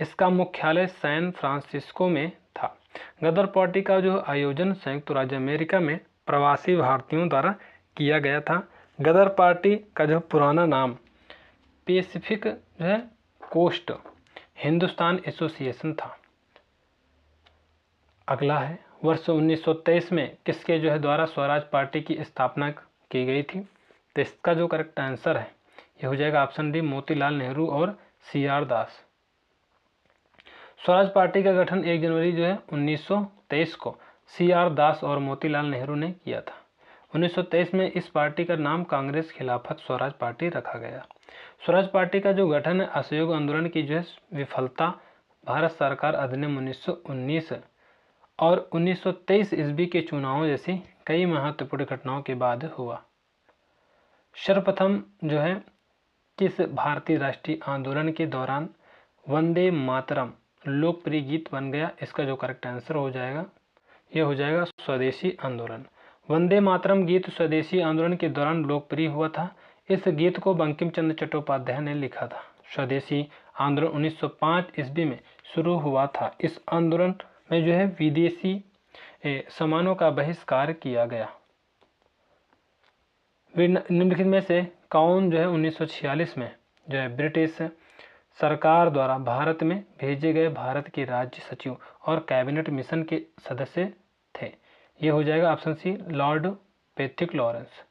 इसका मुख्यालय सैन फ्रांसिस्को में था। गदर पार्टी का जो आयोजन संयुक्त राज्य अमेरिका में प्रवासी भारतीयों द्वारा किया गया था। गदर पार्टी का जो पुराना नाम पैसिफिक जो है कोस्ट हिंदुस्तान एसोसिएशन था। अगला है, वर्ष 1923 में किसके जो है द्वारा स्वराज पार्टी की स्थापना की गई थी? तो इसका जो करेक्ट आंसर है यह हो जाएगा ऑप्शन डी, मोतीलाल नेहरू और CR दास। स्वराज पार्टी का गठन 1 जनवरी जो है 1923 को CR दास और मोतीलाल नेहरू ने किया था। 1923 में इस पार्टी का नाम कांग्रेस खिलाफत स्वराज पार्टी रखा गया। स्वराज पार्टी का जो गठन है असहयोग आंदोलन की जो है विफलता, भारत सरकार अधिनियम 1919 और 1923 ईस्वी के चुनावों जैसी कई महत्वपूर्ण घटनाओं के बाद हुआ। सर्वप्रथम जो है किस भारतीय राष्ट्रीय आंदोलन के दौरान वंदे मातरम लोकप्रिय गीत बन गया? इसका जो करेक्ट आंसर हो जाएगा यह हो जाएगा स्वदेशी आंदोलन। वंदे मातरम गीत स्वदेशी आंदोलन के दौरान लोकप्रिय हुआ था। इस गीत को बंकिम चंद्र चट्टोपाध्याय ने लिखा था। स्वदेशी आंदोलन 1905 ईस्वी में शुरू हुआ था। इस आंदोलन में जो है विदेशी सामानों का बहिष्कार किया गया। निम्नलिखित में से कौन जो है 1946 में जो है ब्रिटिश सरकार द्वारा भारत में भेजे गए भारत के राज्य सचिव और कैबिनेट मिशन के सदस्य थे? ये हो जाएगा option C lord Pethick Lawrence.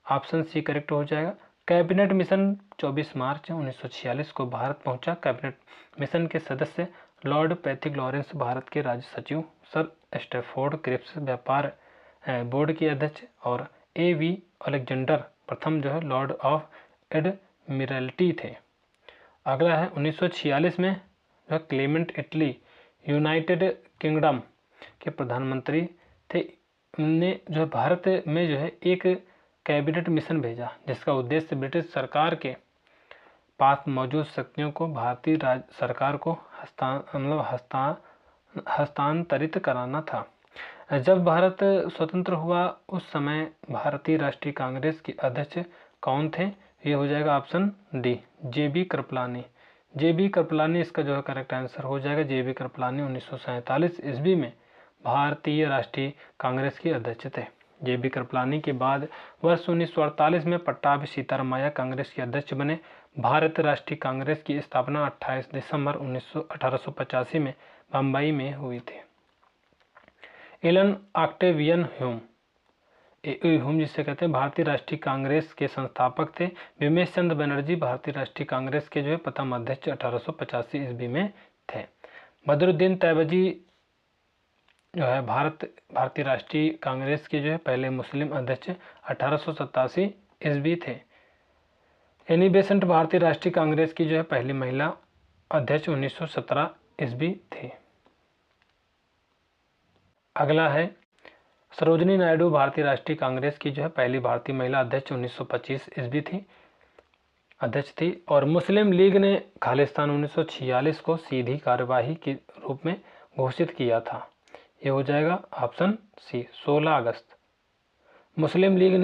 Option C correct हो जाएगा। कैबिनेट मिशन 24 मार्च 1946 को भारत पहुंचा। कैबिनेट मिशन के सदस्य लॉर्ड पैथिक लॉरेंस, भारत के राज्य सचिव सर स्टैफोर्ड क्रिप्स व्यापार बोर्ड के अध्यक्ष और A.V. अलेक्जेंडर प्रथम जो है लॉर्ड ऑफ एडमिरल्टी थे। अगला है 1946 में जो क्लेमेंट इटली यूनाइटेड किंगडम के प्रधानमंत्री थे। उन्होंने जो भारत में जो है एक कैबिनेट मिशन भेजा जिसका उद्देश्य ब्रिटिश सरकार के पास मौजूद शक्तियों को भारतीय राज्य सरकार को हस्तांतरित कराना था। जब भारत स्वतंत्र हुआ उस समय भारतीय राष्ट्रीय कांग्रेस के अध्यक्ष कौन थे? ये हो जाएगा option D J.B. Kripalani. J.B. Kripalani इसका जो है करेक्ट आंसर हो जाएगा। J.B. कृपलानी 1947 ईस्वी में भारतीय राष्ट्रीय कांग्रेस के अध्यक्ष थे। J.B. कृपलानी के बाद वर्ष 1948 में पट्टाभी सीतारामैया कांग्रेस के अध्यक्ष बने। भारत राष्ट्रीय कांग्रेस की स्थापना 28 दिसंबर 1885 में बम्बई में हुई थी। एलन ऑक्टेवियन ह्यूम जिसे कहते हैं भारतीय राष्ट्रीय कांग्रेस के संस्थापक थे। बिमेश चंद्र बनर्जी भारतीय राष्ट्रीय कांग्रेस के जो है प्रथम अध्यक्ष 1885 ईस्वी में थे। बदरुद्दीन तैयबजी जो है भारतीय राष्ट्रीय कांग्रेस के जो है पहले मुस्लिम अध्यक्ष 1887 ईस्वी थे। एनी बेसेंट भारतीय राष्ट्रीय कांग्रेस की जो है पहली महिला अध्यक्ष 1917 ईस्वी थी। अगला है सरोजनी नायडू भारतीय राष्ट्रीय कांग्रेस की जो है पहली भारतीय महिला अध्यक्ष 1925 ईस्वी थी अध्यक्ष थी। और मुस्लिम लीग ने खालिस्तान 1946 को सीधी कार्यवाही के रूप में घोषित किया था। ये हो जाएगा ऑप्शन सी 16 अगस्त। मुस्लिम लीग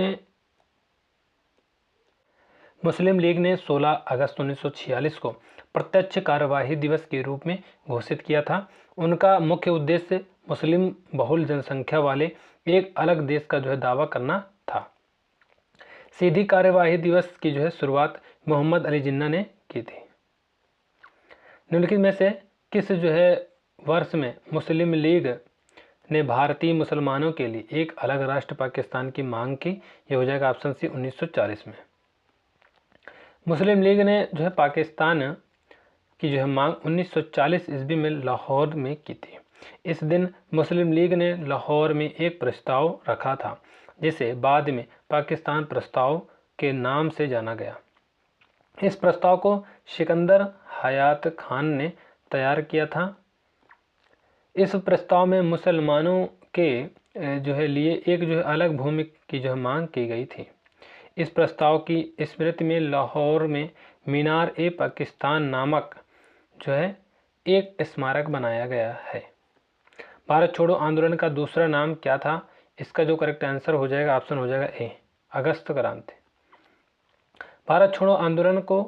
ने 16 अगस्त 1946 को प्रत्यक्ष कार्यवाही दिवस के रूप में घोषित किया था। उनका मुख्य उद्देश्य मुस्लिम बहुल जनसंख्या वाले एक अलग देश का जो है दावा करना था। सीधी कार्यवाही दिवस की जो है शुरुआत मोहम्मद अली जिन्ना ने की थी। निम्नलिखित में से किस जो है वर्ष में मुस्लिम लीग ने भारतीय मुसलमानों के लिए एक अलग राष्ट्र पाकिस्तान की मांग की? ये हो जाएगा ऑप्शन सी 1940 में। मुस्लिम लीग ने जो है पाकिस्तान की जो है मांग 1940 ईस्वी में लाहौर में की थी। इस दिन मुस्लिम लीग ने लाहौर में एक प्रस्ताव रखा था जिसे बाद में पाकिस्तान प्रस्ताव के नाम से जाना गया। इस प्रस्ताव को सिकंदर हयात खान ने तैयार किया था। इस प्रस्ताव में मुसलमानों के जो है लिए एक जो है अलग भूमि की जो है मांग की गई थी। इस प्रस्ताव की स्मृति में लाहौर में मीनार ए पाकिस्तान नामक जो है एक स्मारक बनाया गया है। भारत छोड़ो आंदोलन का दूसरा नाम क्या था? इसका जो करेक्ट आंसर हो जाएगा ऑप्शन हो जाएगा ए अगस्त क्रांति। भारत छोड़ो आंदोलन को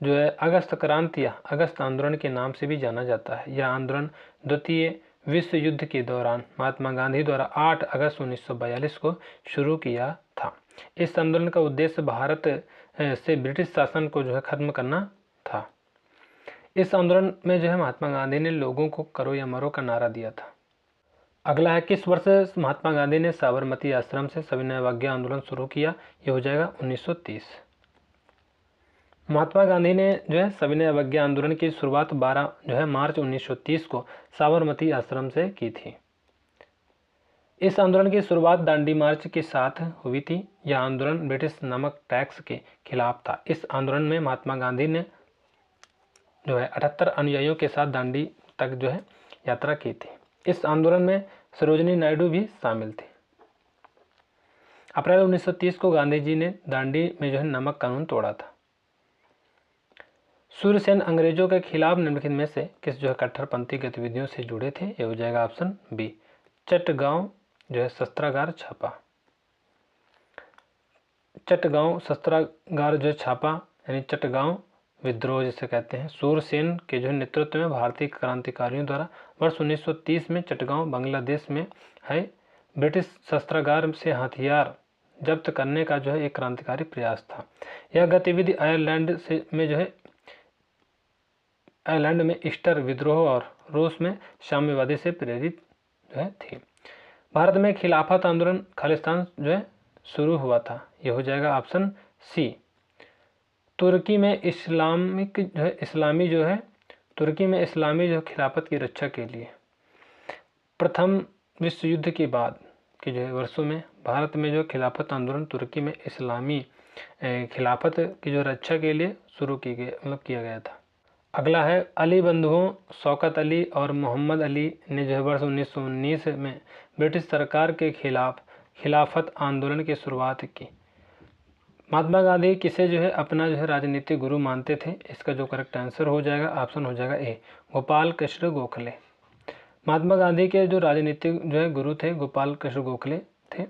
जो है अगस्त क्रांति या अगस्त आंदोलन के नाम से भी जाना जाता है। यह आंदोलन द्वितीय विश्व युद्ध के दौरान महात्मा गांधी द्वारा 8 अगस्त 1942 को शुरू किया था। इस आंदोलन का उद्देश्य भारत से ब्रिटिश शासन को जो है खत्म करना था। इस आंदोलन में जो है महात्मा गांधी ने लोगों को करो या मरो का नारा दिया था। अगला है किस वर्ष महात्मा गांधी ने साबरमती आश्रम से सविनय अवज्ञा आंदोलन शुरू किया? ये हो जाएगा 1930। महात्मा गांधी ने जो है सविनय अवज्ञा आंदोलन की शुरुआत 12 जो है मार्च 1930 को साबरमती आश्रम से की थी। इस आंदोलन की शुरुआत दांडी मार्च के साथ हुई थी। यह आंदोलन ब्रिटिश नमक टैक्स के खिलाफ था। इस आंदोलन में महात्मा गांधी ने जो है 78 अनुयायियों के साथ दांडी तक जो है यात्रा की थी। इस आंदोलन में सरोजनी नायडू भी शामिल थे। अप्रैल 1930 को गांधी जी ने दांडी में जो है नमक कानून तोड़ा था। सूर्यसेन अंग्रेजों के खिलाफ निम्नलिखित में से किस जो है कट्टरपंथी गतिविधियों से जुड़े थे? ये हो जाएगा ऑप्शन बी चटगांव जो है शस्त्रागार छापा। चटगांव शस्त्रागार जो है छापा यानी चटगांव विद्रोह जिसे कहते हैं। सूरसेन के जो नेतृत्व में भारतीय क्रांतिकारियों द्वारा वर्ष 1930 में चटगांव बांग्लादेश में है ब्रिटिश शस्त्रागार से हथियार जब्त करने का जो है एक क्रांतिकारी प्रयास था। यह गतिविधि आयरलैंड में ईस्टर विद्रोह और रूस में साम्यवादी से प्रेरित जो है थी। भारत में खिलाफत आंदोलन खालिस्तान जो है शुरू हुआ था। यह हो जाएगा ऑप्शन सी। तुर्की में तुर्की में इस्लामी जो खिलाफत की रक्षा के लिए प्रथम विश्व युद्ध के बाद के जो है वर्षों में भारत में जो खिलाफत आंदोलन तुर्की में इस्लामी खिलाफत की जो रक्षा के लिए शुरू किया गया था। अगला है अली बंधुओं शौकत अली और मोहम्मद अली ने जो है वर्ष 1919 में ब्रिटिश सरकार के खिलाफ खिलाफत आंदोलन की शुरुआत की। महात्मा गांधी किसे जो है अपना जो है राजनीतिक गुरु मानते थे? इसका जो करेक्ट आंसर हो जाएगा ऑप्शन हो जाएगा ए, गोपाल कृष्ण गोखले। महात्मा गांधी के जो राजनीतिक जो है गुरु थे गोपाल कृष्ण गोखले थे।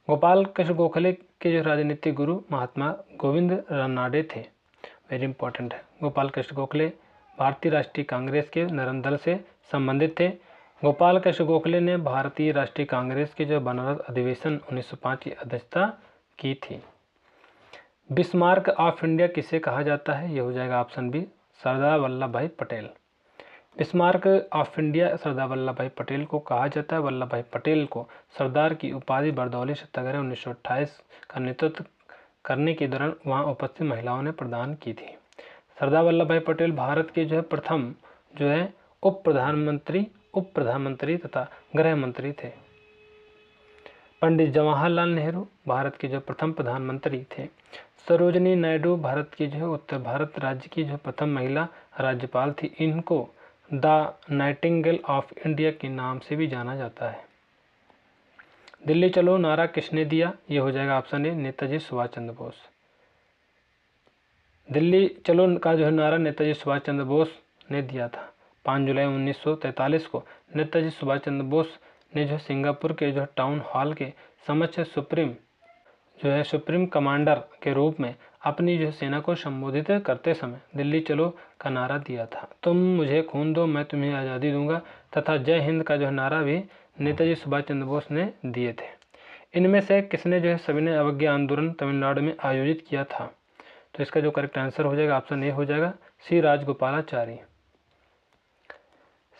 गोपाल कृष्ण गोखले के जो राजनीतिक गुरु महात्मा गोविंद रानडे थे। वेरी इंपॉर्टेंट है। गोपाल कृष्ण गोखले भारतीय राष्ट्रीय कांग्रेस के नरम दल से संबंधित थे। गोपाल कृष्ण गोखले ने भारतीय राष्ट्रीय कांग्रेस के जो बनारस अधिवेशन 1905 की अध्यक्षता की थी। बिस्मार्क ऑफ इंडिया किसे कहा जाता है? यह हो जाएगा ऑप्शन बी, सरदार वल्लभ भाई Patel. Bismarck of India Sardar Vallabh भाई पटेल को कहा जाता है। वल्लभ भाई पटेल को सरदार की उपाधि बरदौली सत्याग्रह 1928 का नेतृत्व करने के दौरान वहां उपस्थित महिलाओं ने प्रदान की थी। सरदार वल्लभ भाई पटेल भारत के जो है प्रथम जो है उप प्रधानमंत्री तथा गृह मंत्री थे। पंडित जवाहरलाल नेहरू भारत के जो प्रथम प्रधानमंत्री थे। सरोजनी नायडू भारत की जो है उत्तर भारत राज्य की जो प्रथम महिला राज्यपाल थी। इनको द नाइटिंगेल ऑफ इंडिया के नाम से भी जाना जाता है। दिल्ली चलो नारा किसने दिया? ये हो जाएगा ऑप्शन ए, नेताजी सुभाष चंद्र बोस। दिल्ली चलो का जो है नारा नेताजी सुभाष चंद्र बोस ने दिया था। 5 जुलाई 1943 को नेताजी सुभाष चंद्र बोस ने जो सिंगापुर के जो टाउन हॉल के समक्ष सुप्रीम कमांडर के रूप में अपनी जो सेना को संबोधित करते समय दिल्ली चलो का नारा दिया था। तुम मुझे खून दो मैं तुम्हें आज़ादी दूंगा तथा जय हिंद का जो नारा भी नेताजी सुभाष चंद्र बोस ने दिए थे। इनमें से किसने जो है सविनय अवज्ञा आंदोलन तमिलनाडु में आयोजित किया था? तो इसका जो करेक्ट आंसर हो जाएगा ऑप्शन ए हो जाएगा सी, राजगोपालाचारी।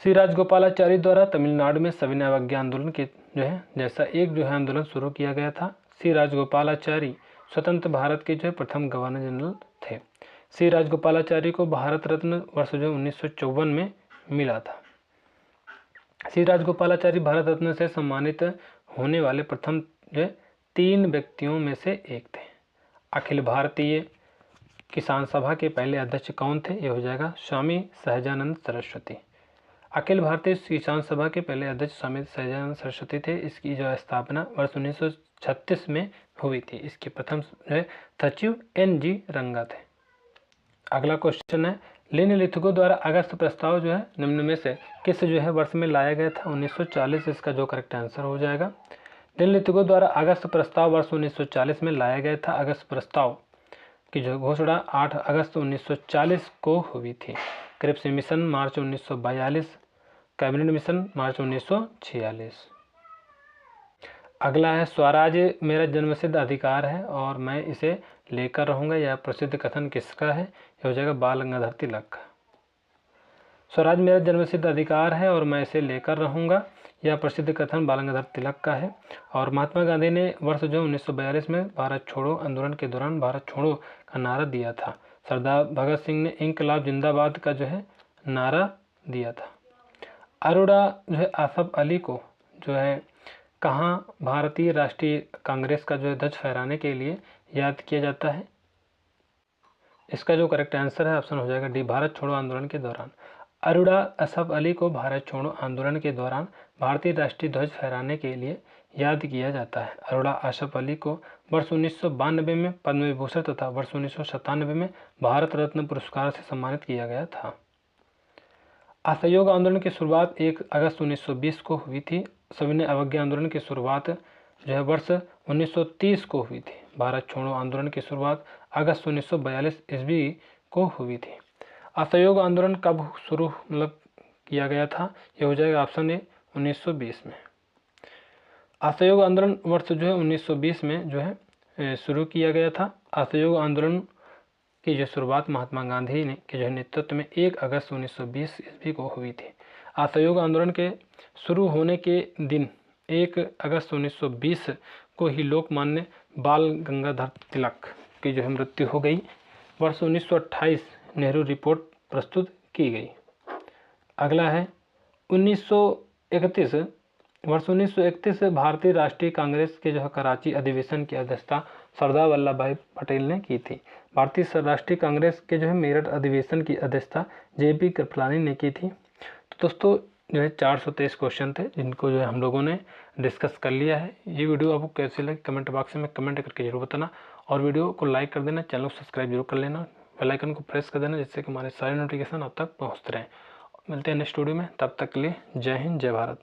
सी राजगोपालाचारी द्वारा तमिलनाडु में सविनय अवज्ञा आंदोलन के जो है जैसा एक जो है आंदोलन शुरू किया गया था। सी राजगोपालाचारी स्वतंत्र भारत के जो प्रथम गवर्नर जनरल थे। सी राजगोपालाचारी को भारत रत्न वर्ष जो 1954 में मिला था। सी राजगोपालाचारी भारत रत्न से सम्मानित होने वाले प्रथम जो 3 व्यक्तियों में से एक थे। अखिल भारतीय किसान सभा के पहले अध्यक्ष कौन थे? ये हो जाएगा स्वामी सहजानंद सरस्वती। अखिल भारतीय किसान सभा के पहले अध्यक्ष स्वामी सहजानंद सरस्वती थे। इसकी जो स्थापना वर्ष 1936 में हुई थी। इसके प्रथम जो है सचिव NG रंगा थे। अगला क्वेश्चन है लिनलिथगो द्वारा अगस्त प्रस्ताव जो है निम्न में से किस जो है वर्ष में लाया गया था? 1940। इसका जो करेक्ट आंसर हो जाएगा लिनलिथगो द्वारा अगस्त प्रस्ताव वर्ष 1940 में लाया गया था। अगस्त प्रस्ताव की जो घोषणा 8 अगस्त 1940 को हुई थी। क्रिप्स मिशन मार्च 1942, कैबिनेट मिशन मार्च 1946। अगला है स्वराज मेरा जन्मसिद्ध अधिकार है और मैं इसे लेकर रहूंगा। यह प्रसिद्ध कथन किसका है? यह हो जाएगा बाल गंगाधर तिलक का। स्वराज मेरा जन्मसिद्ध अधिकार है और मैं इसे लेकर रहूंगा। यह प्रसिद्ध कथन बाल गंगाधर तिलक का है। और महात्मा गांधी ने वर्ष जो 1942 में भारत छोड़ो आंदोलन के दौरान भारत छोड़ो का नारा दिया था। सरदार भगत सिंह ने इंकलाब जिंदाबाद का जो है नारा दिया था। अरोड़ा जो है आसफ अली को जो है कहाँ भारतीय राष्ट्रीय कांग्रेस का जो है ध्वज फहराने के लिए याद किया जाता है? इसका जो करेक्ट आंसर है ऑप्शन हो जाएगा डी, भारत छोड़ो आंदोलन के दौरान। अरोड़ा आसफ अली को भारत छोड़ो आंदोलन के दौरान भारतीय राष्ट्रीय ध्वज फहराने के लिए याद किया जाता है। अरोड़ा आसफ अली को वर्ष 1992 में पद्म विभूषण तथा वर्ष 1997 में भारत रत्न पुरस्कार से सम्मानित किया गया था। असहयोग आंदोलन की शुरुआत 1 अगस्त 1920 को हुई थी। सविनय अवज्ञा आंदोलन की शुरुआत जो है वर्ष 1930 को हुई थी। भारत छोड़ो आंदोलन की शुरुआत अगस्त 1942 ईस्वी को हुई थी। असहयोग आंदोलन कब शुरू किया गया था? यह हो जाएगा ऑप्शन ए 1920 में। असहयोग आंदोलन वर्ष जो है 1920 में जो है शुरू किया गया था। असहयोग आंदोलन की जो शुरुआत महात्मा गांधी ने के जो नेतृत्व में 1 अगस्त 1920 ईस्वी को हुई थी। असहयोग आंदोलन के शुरू होने के दिन 1 अगस्त 1920 को ही लोकमान्य बाल गंगाधर तिलक की जो है मृत्यु हो गई। वर्ष 1928 नेहरू रिपोर्ट प्रस्तुत की गई। अगला है 1931। वर्ष 1931 भारतीय राष्ट्रीय कांग्रेस के जो है कराची अधिवेशन की अध्यक्षता सरदार वल्लभ भाई पटेल ने की थी। भारतीय राष्ट्रीय कांग्रेस के जो है मेरठ अधिवेशन की अध्यक्षता JP कृपलानी ने की थी। तो दोस्तों जो है 423 क्वेश्चन थे जिनको जो है हम लोगों ने डिस्कस कर लिया है। ये वीडियो आपको कैसी लगी कमेंट बॉक्स में कमेंट करके जरूर बताना, और वीडियो को लाइक कर देना, चैनल को सब्सक्राइब जरूर कर लेना, बेल आइकन को प्रेस कर देना जिससे कि हमारे सारे नोटिफिकेशन अब तक पहुँचते रहें। मिलते हैं नेक्स्ट वीडियो में, तब तक के लिए जय हिंद जय भारत।